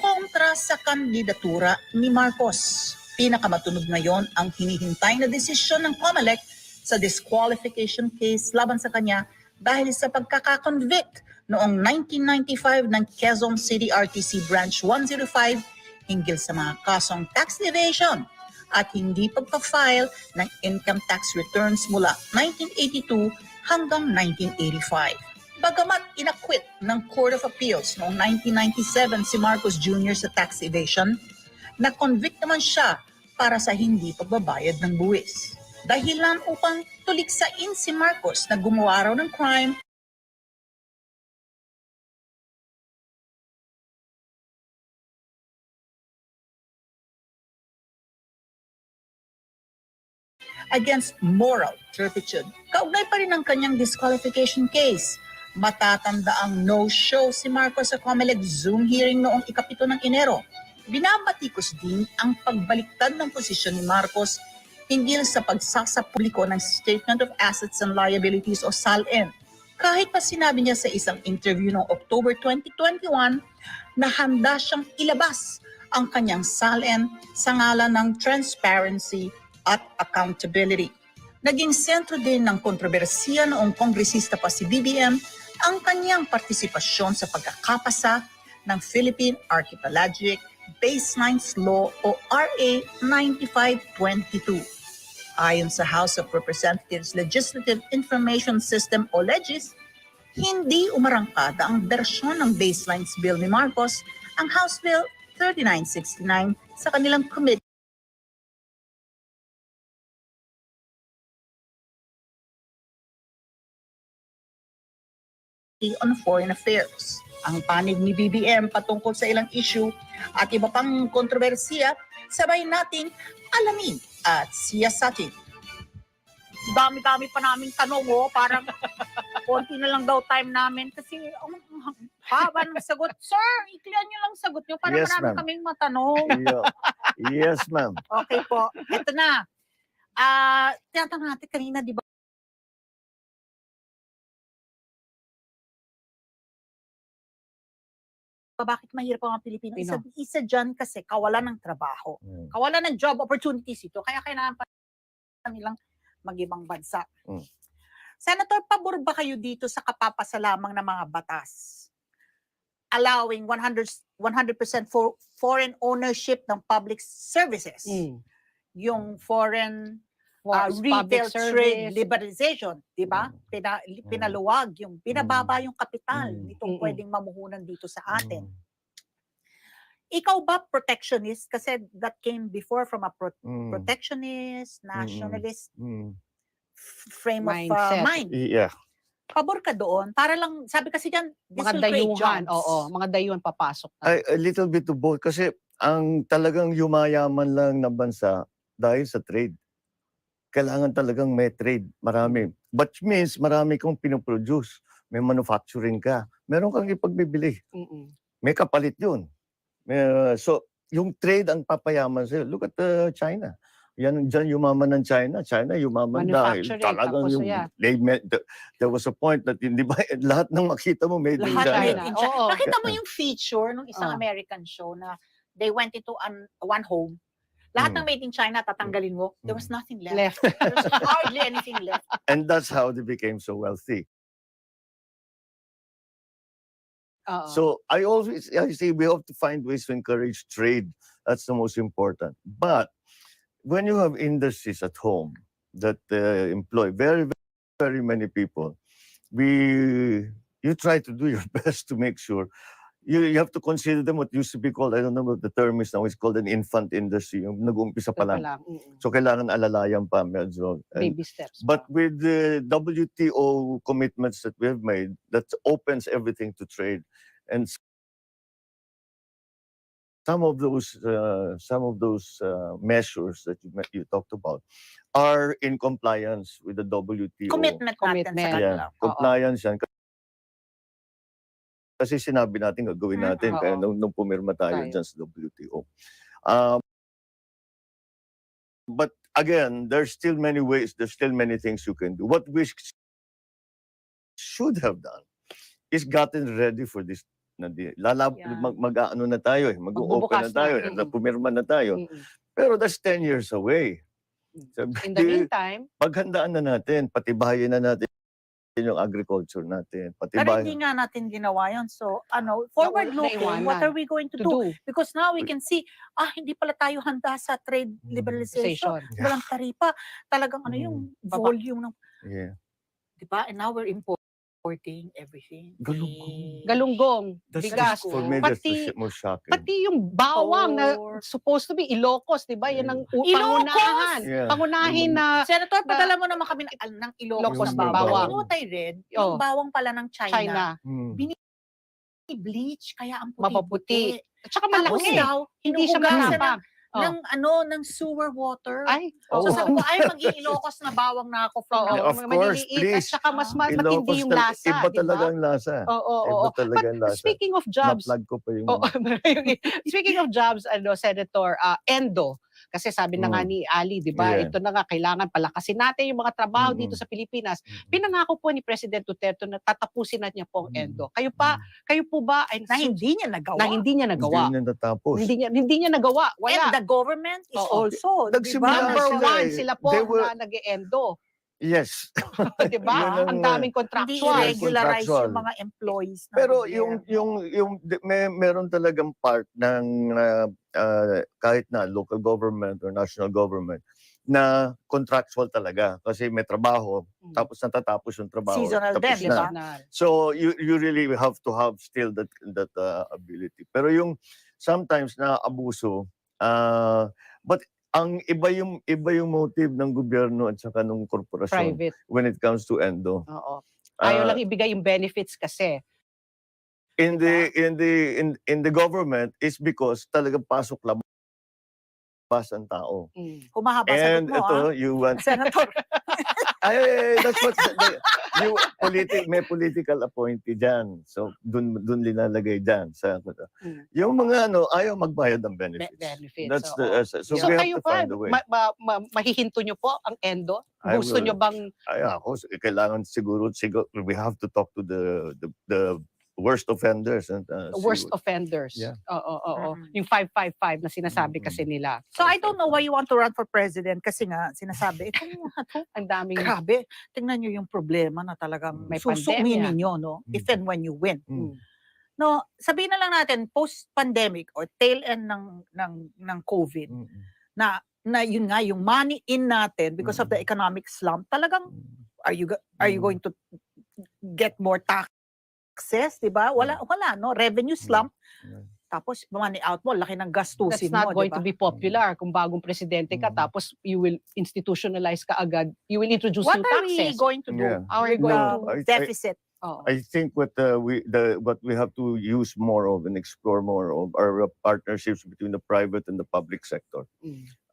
kontra sa kandidatura ni Marcos. Pinakamatunog ngayon ang hinihintay na desisyon ng COMELEC sa disqualification case laban sa kanya dahil sa pagkakakonvict noong 1995 ng Quezon City RTC Branch 105 hinggil sa mga kasong tax evasion at hindi pagpa-file ng income tax returns mula 1982 hanggang 1985. Bagamat inakwit ng Court of Appeals noong 1997 si Marcos Jr. sa tax evasion, na-convict naman siya para sa hindi pagbabayad ng buwis. Dahilan upang tuliksain si Marcos na gumawa raw ng crime against moral turpitude. Kaugnay pa rin ang kanyang disqualification case. Matatanda ang no-show si Marcos sa COMELEC Zoom hearing noong 7 ng Enero. Binabatikos din ang pagbaliktad ng posisyon ni Marcos hinggil sa pagsasapubliko ng Statement of Assets and Liabilities o SALN. Kahit pa sinabi niya sa isang interview noong October 2021 na handa siyang ilabas ang kanyang SALN sa ngalan ng transparency at accountability. Naging sentro din ng kontrobersiya noong kongresista pa si BBM ang kanyang partisipasyon sa pagkakapasa ng Philippine Archipelagic Baselines Law o RA 9522. Ayon sa House of Representatives Legislative Information System o LEGIS, hindi umarangkada ang bersyon ng Baselines Bill ni Marcos, ang House Bill 3969 sa kanilang committee on Foreign Affairs. Ang panig ni BBM patungkol sa ilang issue at iba pang kontrobersiya, sabay nating alamin at siyasatin. Dami-dami pa naming tanong, parang konti na lang daw time namin kasi haba ng sagot. Sir, i-clear nyo lang sagot nyo para Yes, marami ma'am. kaming matanong. Yes, ma'am. Okay po, eto na. Tinatanong natin kanina, di ba? Bakit mahirap ang mga Pilipino? Isa dyan kasi kawalan ng trabaho. Kawalan ng job opportunities ito. Kaya kailangan pa nilang mag-ibang bansa. Senator, pabor ba kayo dito sa kapapasalamang ng mga batas? Allowing 100% for foreign ownership ng public services. Yung foreign retail trade liberalization, di ba? Pinaluwag yung, binababa yung kapital nitong pwedeng mamuhunan dito sa atin. Ikaw ba protectionist? Kasi that came before from a protectionist, nationalist frame of mind. Yeah. Pabor ka doon? Para lang, sabi kasi dyan, this Mga will create dayuhan, jobs. mga dayuhan papasok na. A little bit of both kasi ang talagang yumayaman lang na bansa dahil sa trade. Kailangan talagang may trade, marami. But means marami kang pinoproduce. May manufacturing ka. Meron kang ipagbibili. May kapalit yun. So, yung trade ang papayaman sa'yo. Look at China. Yan dyan yumaman ng China. China yumaman dahil talagang yung there was a point that hindi ba lahat ng makita mo made in Lahat China. made in China. Nakita mo yung feature ng isang American show na they went into one home. Lahat ng made in China tatanggalin mo. There was nothing left. There was hardly anything left. And that's how they became so wealthy. So I say we have to find ways to encourage trade. That's the most important. But when you have industries at home that employ very, very many people, you try to do your best to make sure you have to consider them what used to be called, I don't know what the term is now, it's called an infant industry, yung nag-uumpisa pa lang. So kailangan alalayan pa medyo. Baby steps. But with the WTO commitments that we have made, that opens everything to trade. And some of those measures that you talked about are in compliance with the WTO. Commitment natin sa kanila. Compliance yan. Kasi sinabi natin, gagawin natin. Kaya nung pumirma tayo dyan sa WTO. But again, there's still many ways, there's still many things you can do. What we should have done is gotten ready for this. Mag-ano na tayo mag-open na tayo, pumirma na tayo. Pero that's 10 years away. In the meantime, paghandaan na natin, patibayin na natin yung agriculture natin. Pero hindi nga natin ginawa yun. So, forward looking, what are we going to do? Because now we can see, hindi pala tayo handa sa trade liberalization. Walang taripa. Talagang yung volume ng... Diba? And now we're importing everything. galunggong, bigas, pati yung bawang na supposed to be Ilocos, di ba? Yan ang pangunahin na... Senator, padala mo naman kami ng Ilocos na bawang. You know what I read? Yung bawang pala ng China. Bleach, kaya ang puti-puti. At saka malaki. Hindi siya malampang. ng sewer water. So sabi ko, mag-i-Ilocos na bawang na ako from now. Of course, please. At saka mas matindi yung lasa. Iba talaga ang lasa. Oo. But speaking of jobs, na-plug ko pa yung... speaking of jobs, Senator, Endo, kasi sabi na nga ni Ali, di ba, ito na nga, kailangan palakasin natin yung mga trabaho dito sa Pilipinas. Pinangako po ni President Duterte na tatapusin na niya po ang Endo. Kayo po ba ay na hindi niya nagawa? Hindi niya natapos. Hindi niya nagawa. Wala. And the government is also, number one, sila po na nag-Endo. Yes. Diba? Ang daming contractual. Hindi regularize yung mga employees. Pero meron talagang part ng kahit na local government or national government na contractual talaga kasi may trabaho tapos natatapos yung trabaho. Seasonal din, di ba? So you really have to have still that ability. Pero yung sometimes na abuso, but ang iba yung motive ng gobyerno at saka ng korporasyon when it comes to Endo. Ayaw lang ibigay yung benefits kasi. in the government is because talagang pasok labas ang tao. Humahaba sagot And mo, ito, you want Senator. that's what may political appointee diyan. So dun linalagay diyan sa yung mga ayaw magbayad ng benefits. Benefits. That's oo. the so So we have kayo to ba, find a way. mahihinto nyo po ang endo? I Gusto will- nyo bang Ako kailangan siguro we have to talk to the worst offenders and see worst what- offenders? Yeah. Oo. Mm-mm. Yung 555 na sinasabi kasi nila. So I don't know why you want to run for president kasi nga sinasabi, itong mga to, Ang daming grabe, tingnan nyo yung problema na talagang May susuinin pandemya. nyo, no? If and when you win. Mm. No, sabihin na lang natin, post-pandemic or tail end ng COVID, Mm. na yun nga, yung money in natin because of the economic slump, talagang, are you going to get more taxes, di ba? Wala, no? Revenue slump. Tapos, money out mo, laki ng gastusin that's not mo, going di ba? to be popular kung bagong presidente ka tapos you will institutionalize ka agad. You will introduce What new are we taxes. going to do Yeah. How are you with going No, to I- deficit? Oo. I think what we have to use more of and explore more of are partnerships between the private and the public sector.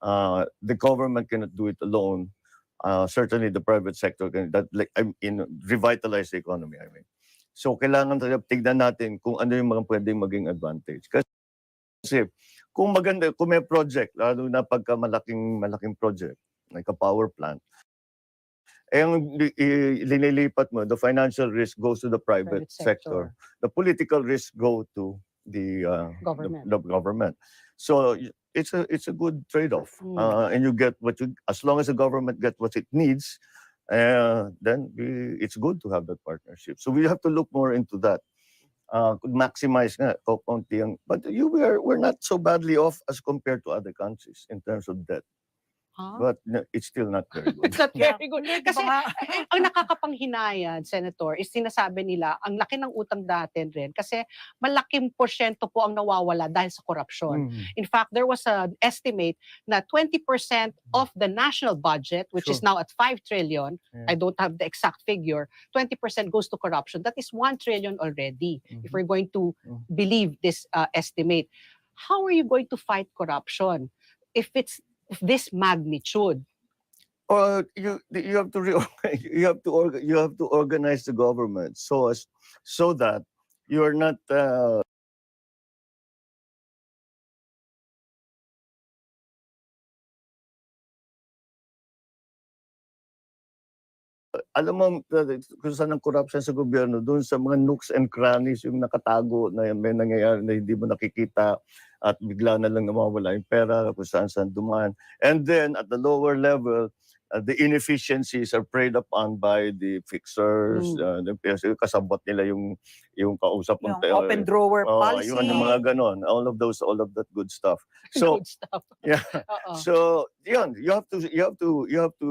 The government cannot do it alone. Certainly, the private sector can revitalize the economy. I mean, so kailangan talaga tignan natin kung ano yung mga pwedeng maging advantage. Kasi kung may project, lalo na pagka malaking project, like a power plant, yung linilipat mo, the financial risk goes to the private sector. The political risk go to the Government. the government. So it's a good trade-off, and you get as long as the government gets what it needs, then it's good to have that partnership. So we have to look more into that. Maximize nga konti ang, but we're not so badly off as compared to other countries in terms of debt. But it's still not very good. It's not very good. Kasi Baka- ang nakakapanghinayad, Senator, is sinasabi nila, ang laki ng utang natin rin kasi malaking porsyento po ang nawawala dahil sa korupsyon. In fact, there was an estimate na 20% of the national budget, which is now at 5 trillion, I don't have the exact figure, 20% goes to corruption. That is 1 trillion already, if we're going to believe this estimate. How are you going to fight corruption if it's this magnitude? Or you have to you have to organize the government so that you are not alam mo kung saan ang corruption sa gobyerno, doon sa mga nooks and crannies yung nakatago na may nangyayari na hindi mo nakikita at bigla na lang nawawala yung pera kung saan dumaan. And then at the lower level, the inefficiencies are preyed upon by the fixers, kasabot nila yung kausap Yung ng open drawer policy. yung mga ganon, all of that good stuff. So Good stuff. yeah. Oo. So, yun, you have to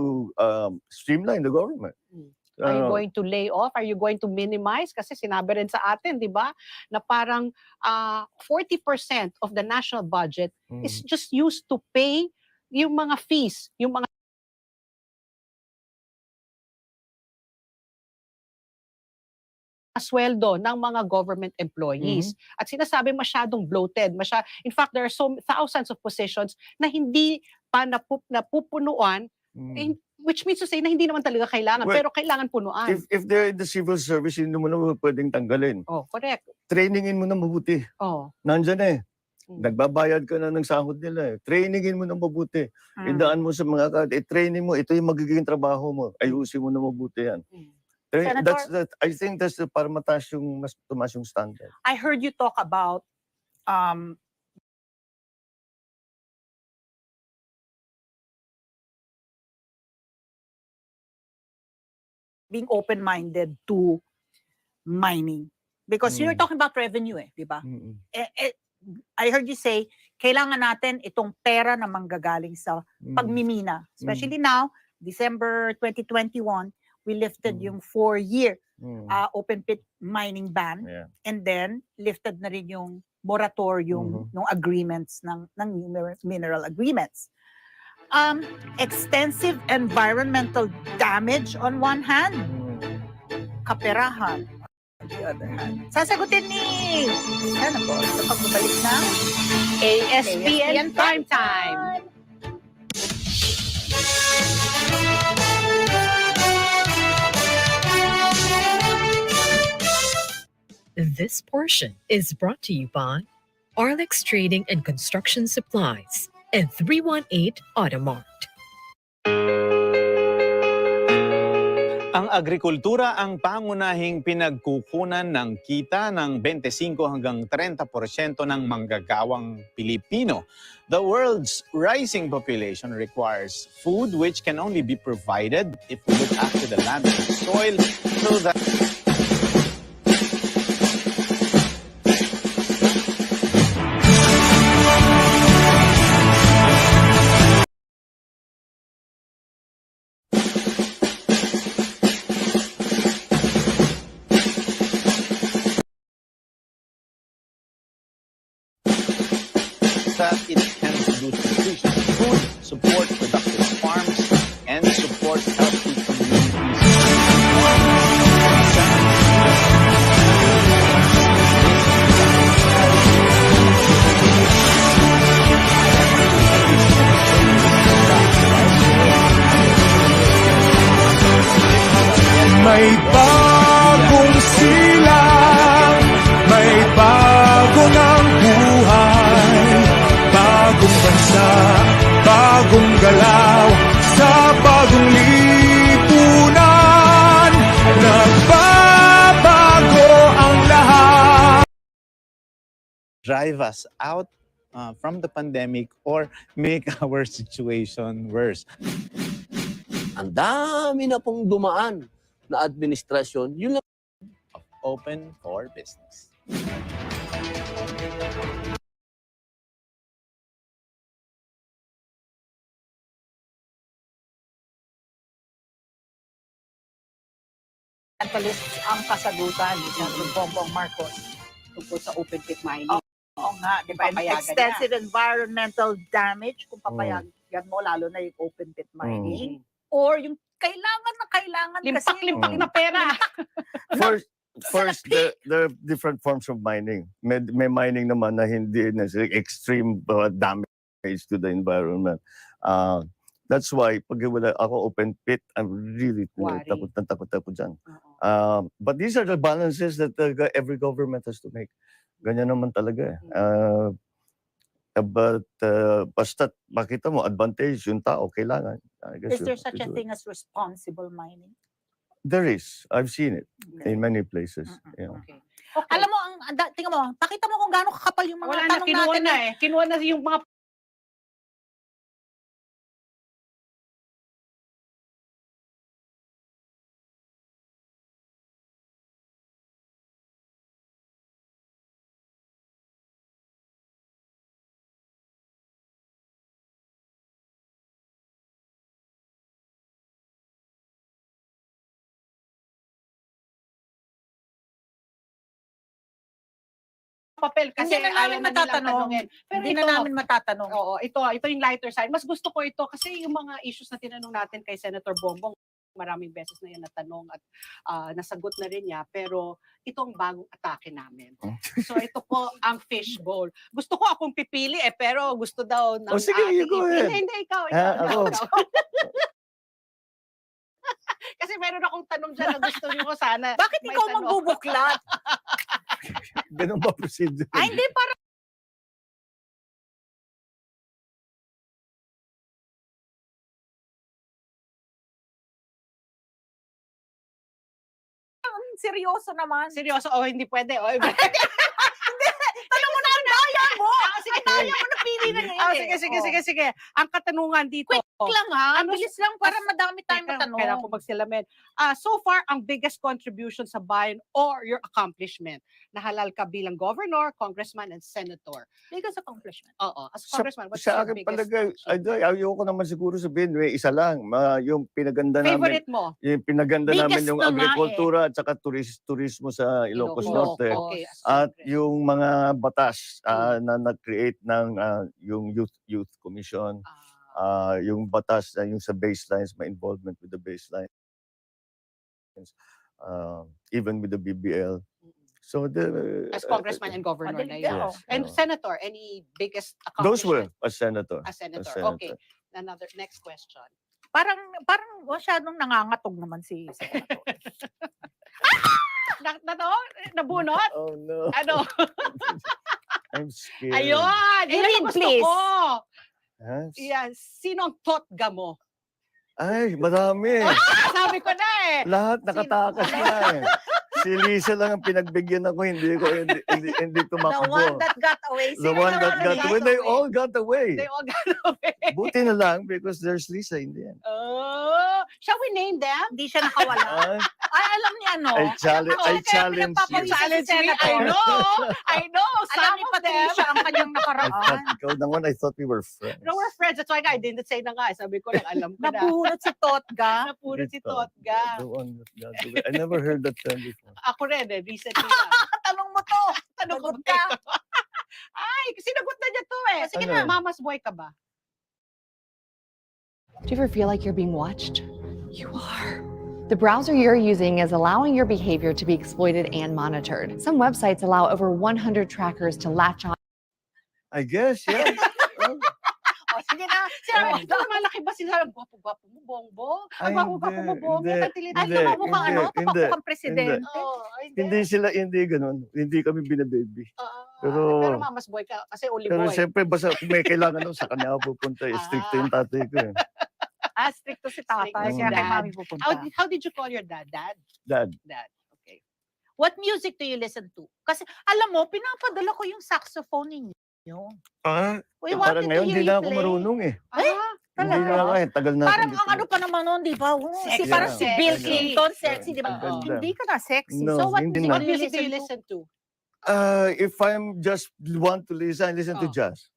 streamline the government. Are you going to lay off? Are you going to minimize? Kasi sinabi rin sa atin, di ba, na parang 40% of the national budget is just used to pay yung mga fees, yung mga sweldo ng mga government employees. At sinasabi masyadong bloated. In fact, there are thousands of positions na hindi pa napupunuan, which means to say na hindi naman talaga kailangan, Well, pero kailangan punuan. If they're in the civil service, hindi mo na pwedeng tanggalin. Oh, correct. Trainingin mo na mabuti. Oh. Nandyan eh. Nagbabayad ka na ng sahod nila eh. Trainingin mo na mabuti. Idaan mo sa mga training mo, ito yung magiging trabaho mo. Ayusin mo na mabuti yan. Senator? I think that's para mas tumas yung standard. I heard you talk about being open-minded to mining. Because you're talking about revenue di ba? I heard you say, kailangan natin itong pera na manggagaling sa pagmimina. Especially now, December 2021, we lifted yung 4-year open pit mining ban, and then lifted na rin yung moratorium ng agreements ng new mineral agreements. Extensive environmental damage on one hand, kaperahan. On the other hand, sasagutin ni Senator sa pagbabalik ng ASPN Primetime. This portion is brought to you by Arlex Trading and Construction Supplies and 318 Automart. Ang agrikultura ang pangunahing pinagkukunan ng kita ng 25 hanggang 30% ng manggagawang Pilipino. The world's rising population requires food which can only be provided if we look after the land and soil so that it can produce nutritious food, support productive farms, and support healthy communities. May bagong silang, may bago ng buhay, bagong bansa, bagong galaw, sa bagong lipunan, nagbabago ang lahat. Drive us out from the pandemic or make our situation worse. Ang dami na pong dumaan na administrasyon, yun lang. Open for business. Environmentalists ang kasagutan ni Senator Bongbong Marcos. Tungkol sa open pit mining. Oo nga, di ba? Papayagan Extensive environmental damage kung papayagan mo, lalo na yung open pit mining. Or yung kailangan Limpak-limpak na pera. First, there are different forms of mining. May mining naman na hindi necessarily extreme damage to the environment. That's why, pag wala ako open pit, I'm really takot dyan. But these are the balances that every government has to make. Ganyan naman talaga. But basta makita mo, advantage yung tao, kailangan. Is there such a thing as responsible mining? There is. I've seen it in many places. You know. Okay. Alam mo, tingnan mo, pakita mo kung gaano kakapal yung mga Wala na, tanong kinuha natin. na eh. Kinuha na yung mga papel kasi Hindi na ayaw namin na nilang matatanong. tanungin. Pero Hindi na namin matatanong. Oo, ito yung lighter side. Mas gusto ko ito kasi yung mga issues na tinanong natin kay Senator Bongbong, maraming beses na yan natanong at nasagot na rin niya. Pero ito ang bagong atake namin. So ito po ang fishbowl. Gusto ko akong pipili pero gusto daw ng sige, you go ahead. Hindi, ikaw. Ako. Kasi meron akong tanong dyan na gusto niyo ko sana. Bakit may ikaw tanong. magbubuklat? Ganun ba procedure? Ay, hindi, parang seryoso naman. Seryoso, hindi pwede. Tanong mo na ang daya mo! Sige, Daya mo na pili na ngayon. sige. Ang katanungan dito. Quick lang ha. Ano- Bilis lang para madami tayong matanong. Kailangan ko magsilamin. So far, ang biggest contribution sa bayan or your accomplishment. Nahalal ka bilang governor, congressman, and senator. Biggest accomplishment. Oo. As a congressman, what's Sa your akin biggest talaga, achievement? ayoko naman siguro sabihin, may isa lang. Yung pinaganda namin, Favorite mo? yung pinaganda Biggest namin yung na nga agrikultura at saka turismo sa Ilocos Norte. Okay. At yung mga batas na nag-create ng yung Youth Commission, yung batas, yung sa baselines, may involvement with the baselines. even with the BBL. So As congressman and governor na Madali yun. yes, And yeah. senator, any biggest Those were accomplishment? as senator. As senator. As senator. Okay. Next question. Parang masyadong nangangatog naman si Senator. Nabunot? Oh no. Ano? I'm scared. Ayun! You Yan ang read, gusto please. ko. Huh? Yan. Sino ang totga mo? Ay, marami. Sabi ko na eh. Lahat nakatakas na eh. Si Lisa lang ang pinagbigyan ako, hindi The tumakbo. one that got away. The one that got away. They all got away. They all got away. Buti na lang because there's Lisa in the end. Oh, shall we name them? Hindi siya nakawala. Ah, Ay, alam niya, no? I challenge you. Challenge me. I know. Alam Some ni of them. Patricia ang kanyang I nakaraan. thought, ikaw naman, I thought we were friends. No, we're friends. That's why I didn't say na nga. Sabi ko lang, alam ko na. Napulot si Totga. Napulot si Ito, Totga. the one that got away. I never heard that term before. Ako rin eh. Recently na. Tanong mo to. Tanong ko Sagot ka. Ay, sinagot na niya to eh. Sige Ano? na, mama's boy ka ba? Do you ever feel like you're being watched? You are. The browser you're using is allowing your behavior to be exploited and monitored. Some websites allow over 100 trackers to latch on. I guess, yeah. Well, O, sige na. Sabi, malaki ba sila? Ang gwapo-gwapo mo, bongbong. Ang Ay, gwapo-gwapo mo, hindi, bongbong. hindi, Katilid. Ay, hindi, tumakbo kang ano? hindi, Tumakbo kang presidente. hindi ganun. Hindi kami binababy. Pero Pero- mama's boy ka kasi only Pero boy. siyempre, basta kung may kailangan doon, sa kanya ako pupunta. Stricto yung tatay ko eh. Stricto si tatay. Strict Kaya si kay dad. mami pupunta. How did you call your dad? Dad? Dad. Dad. Okay. What music do you listen to? Kasi, alam mo, pinapadala ko yung saxophone ninyo. Ah, We parang wanted to ngayon, hear hindi you na ako play. marunong eh. Ah, Hindi talaga? na kaya, tagal natin. Parang dito. ang ano pa naman nun, di ba? Sexy. Parang si Bill Sexy. Clinton, sexy, di ba? Ang ganda. Hindi ka na sexy. No, So what hindi music, na. what music do you listen to? If I'm just want to listen, I listen to Oh. jazz.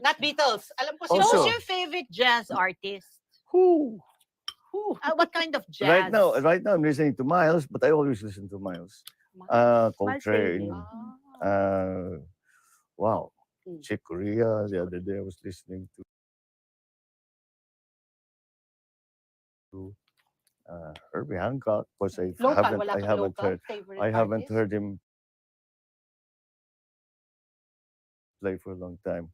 Not Beatles. Alam ko So sino. Also- who's your favorite jazz artist? Who? What kind of jazz? Right now I'm listening to Miles, but I always listen to Miles. Coltrane. Wow. Mm. Chick Corea. The other day I was listening to Herbie Hancock. Because I Local, wala haven't kang local heard favorite I haven't artist? heard him play for a long time.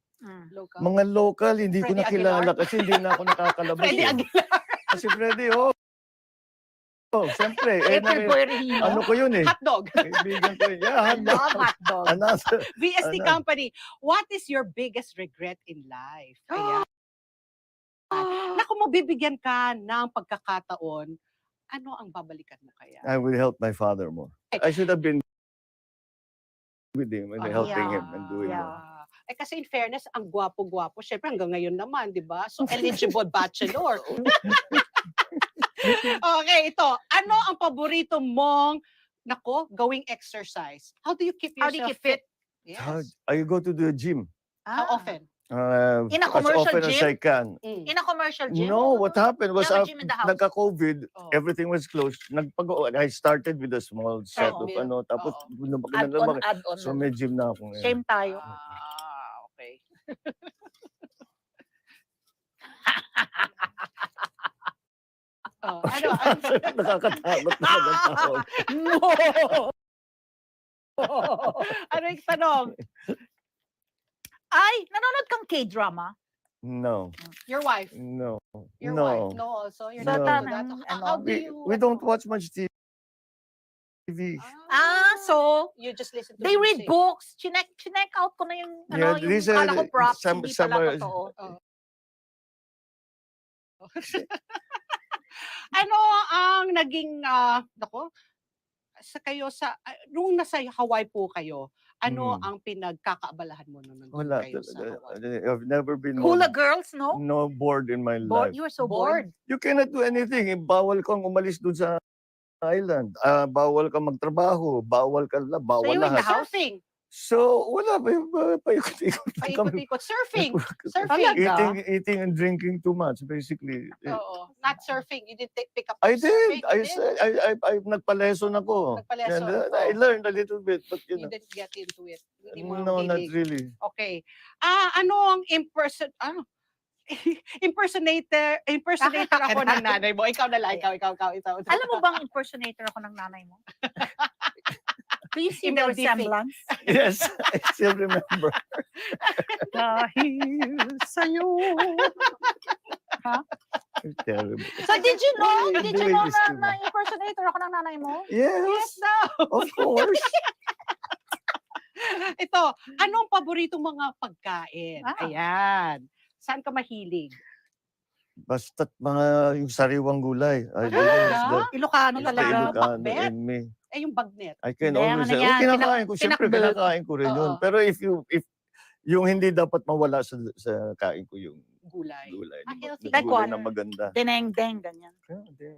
Local. Mga local, hindi ko Freddie nakilala Aguilar? kasi hindi na ako nakakalabas. Freddie eh. Aguilar. Kasi Freddie, oh. Oh, siyempre. April Boy Regino. Ano ko yun eh. Hotdog. Kaibigan ko yun. Yeah, Love hot dog. Another. VST Ano? Company. What is your biggest regret in life? Kaya, naku mo, bibigyan ka ng pagkakataon. Ano ang babalikan mo kaya? I will help my father more. I should have been with him and helping him and doing more. Kasi in fairness, ang gwapo-gwapo. Syempre hanggang ngayon naman, di ba? So eligible bachelor. Okay, ito. Ano ang paborito mong, nako, gawing exercise? How do you keep How do yourself you keep fit? Yes. I go to the gym How often? In a as commercial often as gym? I can. Mm. In a commercial gym? No, what happened was You have a gym in the house? nagka-COVID, Oh. everything was closed. I started with a small set of Oo. tapos lumaki na Add-on, lumaki. add-on. So may gym na ako ngayon. Same tayo. Okay. Ano? Nakakatakot na ang tawag. No! Ano yung tanong? Ay, nanonood kang K-drama? No, Your wife? no, Your no. wife? No, also. You're No. not into that. How do you... We don't watch much TV. So, You just listen to they read music. books. Chinek out ko na yung, Yeah, yung these kala are ko props, some- hindi some pala are- totoo. Ano ang naging, nako, nung nasa Hawaii po kayo, ano ang pinagkakaabalahan mo nung nandun Wala. kayo sa Hawaii? I've never been Hula girls, no? no bored in my Bored? life. You were so bored. You cannot do anything. Bawal kang umalis dun sa island. Bawal kang magtrabaho. Bawal ka So bawal you were in the lahat. surfing, So, wala. Paikot-ikot lang kami. paikot-ikot, surfing, surfing. Eating and drinking too much, basically. Oo, not surfing. You didn't pick up I surfing. did. I nagpa-lesson ako. Nagpa-lesson, And, I learned a little bit, but You didn't get into it. Hindi mo no, not hilig. really. Okay. Ano ang impersonator ako ng nanay mo. Ikaw na lang, ikaw. Alam mo bang impersonator ako ng nanay mo? Do you see the Email defect. resemblance? Yes, I still remember. Dahil sa'yo. Terrible. So did you know? Did you Doing know this to na me. impersonator ako ng nanay mo? Yes, daw. of course. Ito, anong paboritong mga pagkain? Ah. Ayan. Saan ka mahilig? Basta't mga yung sariwang gulay. I Talaga? Ilocano It's the talaga. Ilocano Bakbet? in me. Eh, yung bagnet. I can Hindi, always ano say, yan, kinakain ko. Siyempre, pinakbet. kinakain ko rin yun. Oo. Pero if yung hindi dapat mawala sa kain ko yung Gulay. gulay. Ah, healthy. Like Gulay what? na maganda. Deneng-deng, ganyan.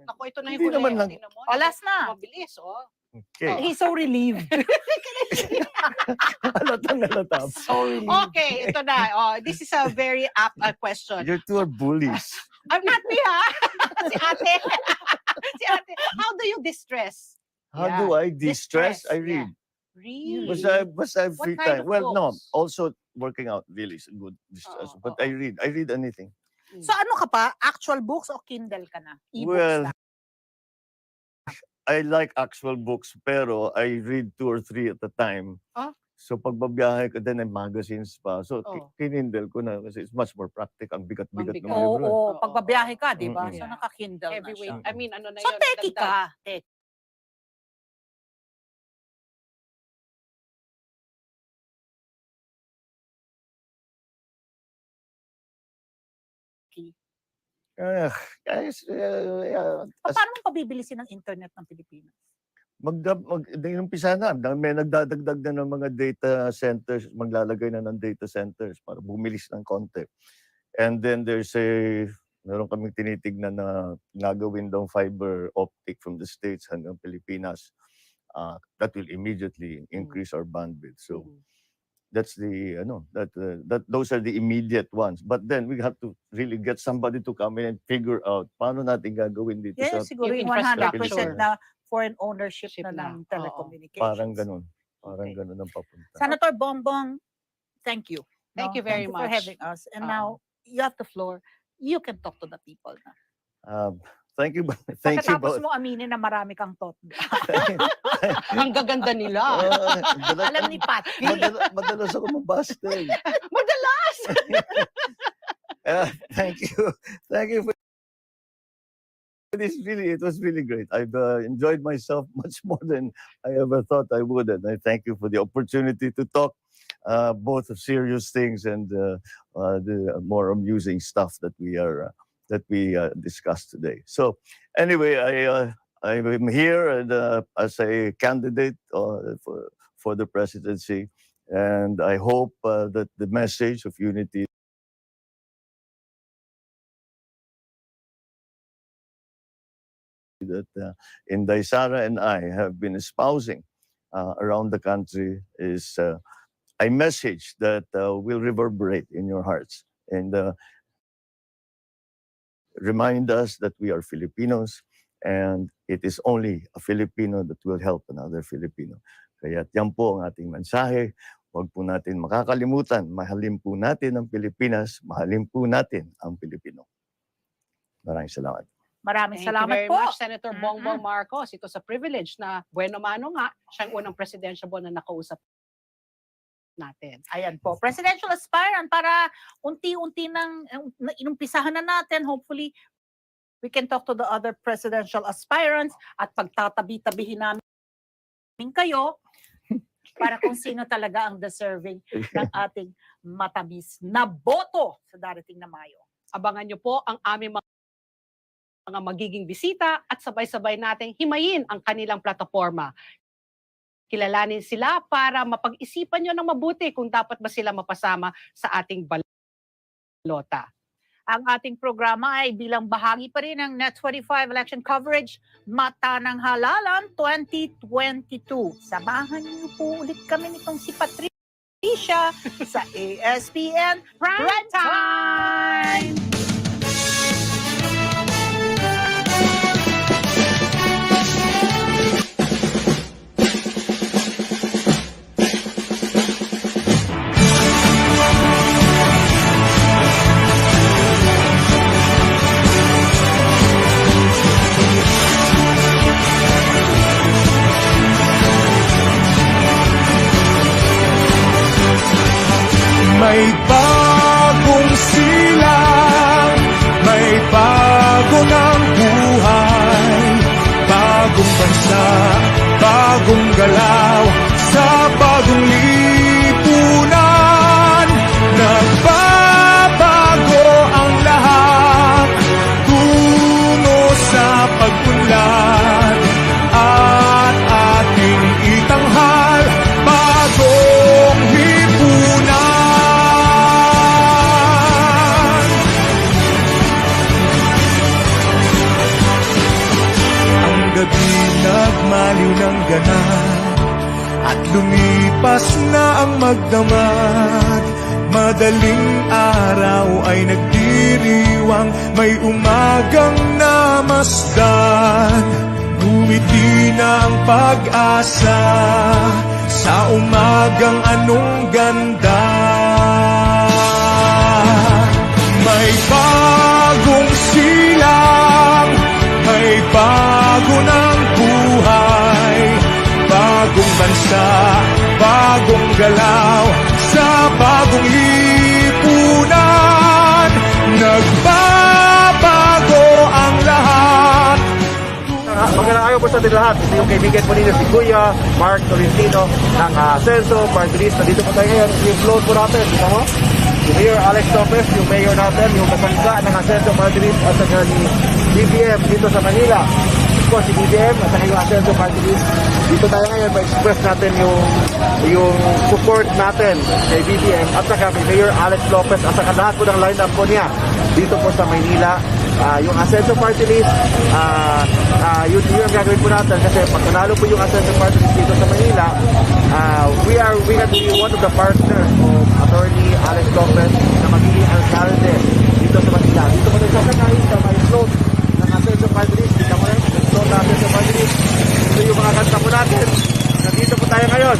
Ako, ito na yung Hindi gulay. naman lang. Tingnan mo. Oh, last na. Mabilis, oh. Okay. He's so relieved. Halatang halata. So relieved. Okay, ito na. Oh, this is a very apt question. You two are bullies. I'm not me, ha? Si ate. Si ate. How do you distress? How Yeah. do I de-stress? Distress, I read. Really? Basta I have What free kind time. of Well, no. books? Also, working out really is a good distress. Oo, But oo. I read anything. So ano ka pa? Actual books o Kindle ka na? E-books Well, na? I like actual books, pero I read 2 or 3 at a time. Ah. So pagbabiyahe ko din ay magazines pa. So Oh. kinindle ko na kasi it's much more practical. Ang bigat-bigat ng bigat. libro. Oo, Oo, pagbabiyahe ka, di ba? Mm-mm. So naka-Kindle na Every siya. week. I mean, ano na So yun? teki dagdag. ka. Teki. Guys, Paano mo pabibilisin ang internet ng Pilipinas? Inumpisa na. May nagdadagdag na ng mga data centers, maglalagay na ng data centers para bumilis ng konti. And then meron kaming tinitignan na gagawin daw fiber optic from the States hanggang Pilipinas. That will immediately increase our bandwidth. So that's those are the immediate ones. But then we have to really get somebody to come in and figure out paano natin gagawin dito Yeah, sa siguro yung yung 100% infrastructure. na foreign ownership Ship na na. ng Oo. telecommunications. parang ganun. Parang Okay. ganun ang papunta. Senator Bongbong, thank you. Thank you very for much. having us. And now, you have the floor. You can talk to the people na. Thank you. Thank you Pagkatapos both. mo aminin na marami kang thought. Ang gaganda nila. Alam ni Pat. Madalas ako mabasted. Madalas! Thank you. Thank you for this. It was really great. I've enjoyed myself much more than I ever thought I would. And I thank you for the opportunity to talk both of serious things and the more amusing stuff that we discussed today. So anyway, I'm here and as a candidate for the presidency, and I hope that the message of unity that Inday Sara and I have been espousing around the country is a message that will reverberate in your hearts and remind us that we are Filipinos and it is only a Filipino that will help another Filipino. Kaya yan po ang ating mensahe. Huwag po natin makakalimutan. Mahalin po natin ang Pilipinas. Mahalin po natin ang Pilipino. Maraming salamat. Maraming Thank salamat you very po. much, Senator Bongbong Marcos. Ito sa privilege na bueno mano nga, siyang unang presidential na nakausap natin. Ayan po. Presidential aspirant para unti-unti nang inumpisahan na natin. Hopefully, we can talk to the other presidential aspirants at pagtatabi-tabihin namin kayo para kung sino talaga ang deserving ng ating matamis na boto sa darating na Mayo. Abangan nyo po ang aming mga magiging bisita at sabay-sabay nating himayin ang kanilang plataforma. Kilalanin sila para mapag-isipan nyo ng mabuti kung dapat ba sila mapasama sa ating balota. Ang ating programa ay bilang bahagi pa rin ng Net25 election coverage Mata ng Halalan 2022. Samahan niyo po ulit kami nitong si Patricia sa ASPN Prime Time! may bagong silang, may bago ng buhay, bagong bansa, bagong galaw, sa bagong lipunan. Nagbabago ang lahat, tungo sa pag-unlad, at ating itanghal bagong lipunan. Ang gabi nagmaliw ng ganap, at lumipas na ang magdamag. Madaling araw ay nagdiriwang, may umagang namasdan. Ngumiti na ang pag-asa sa umagang anong ganda. May bagong silang, may bago ng buhay, bagong bansa, bagong galaw, sa bagong lipunan. Nagbabago ang lahat. Magandang araw po sa ating lahat. Ito yung kaibigan po ninyo si Kuya Mark Tolentino ng Asenso Party List. Dito po tayo ngayon. Yung float po natin. Kita mo? Si Mayor Alex Lopez, yung mayor natin, yung kasangga ng Asenso Party List at saka ni BBM dito sa Manila. Of course, si BBM at saka yung Asenso Party List. Dito tayo ngayon ma-express natin yung support natin kay BBM at saka kay Mayor Alex Lopez at saka lahat po ng lineup po niya dito po sa Maynila. Yung Asenso Party List, yun yung gagawin po natin kasi pag nanalo po yung Asenso Party List dito sa Manila, we can be one of the partners of Attorney Alex Lopez na magiging alcalde dito sa Manila. Dito po tayo sa may float ng Asenso Party List. Dito mo rin, float ng Asenso Party List. Ito yung mga kanta po natin. Nandito po tayo ngayon.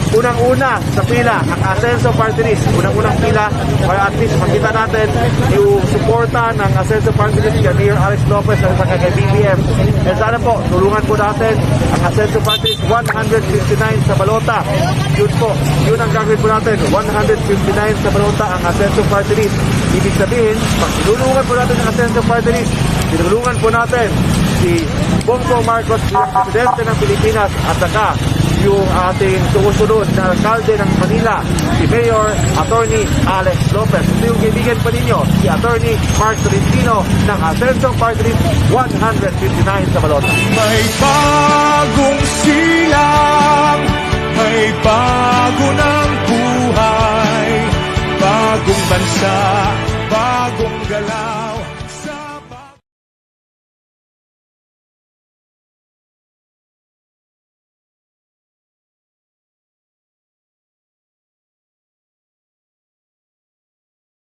Unang-una sa pila, ang Asenso Party List. Unang-unang pila para at least makita natin yung suporta ng Asenso Party List kay Mayor Alex Lopez at saka kay BBM. And sana po, tulungan po natin ang Asenso Party List 159 sa balota. Yun po, yun ang gagawin po natin. 159 sa balota ang Asenso Party List. Ibig sabihin, pag tinulungan po natin ang Asenso Party List, tinulungan po natin si Bongbong Marcos bilang Presidente ng Pilipinas at saka yung ating sumusunod na alkalde ng Manila, si Mayor Attorney Alex Lopez. Ito yung kaibigan pa ninyo, si Attorney Mark Tolentino ng Asenso Party List 159 sa balota. May bagong silang, may bago ng buhay, bagong bansa,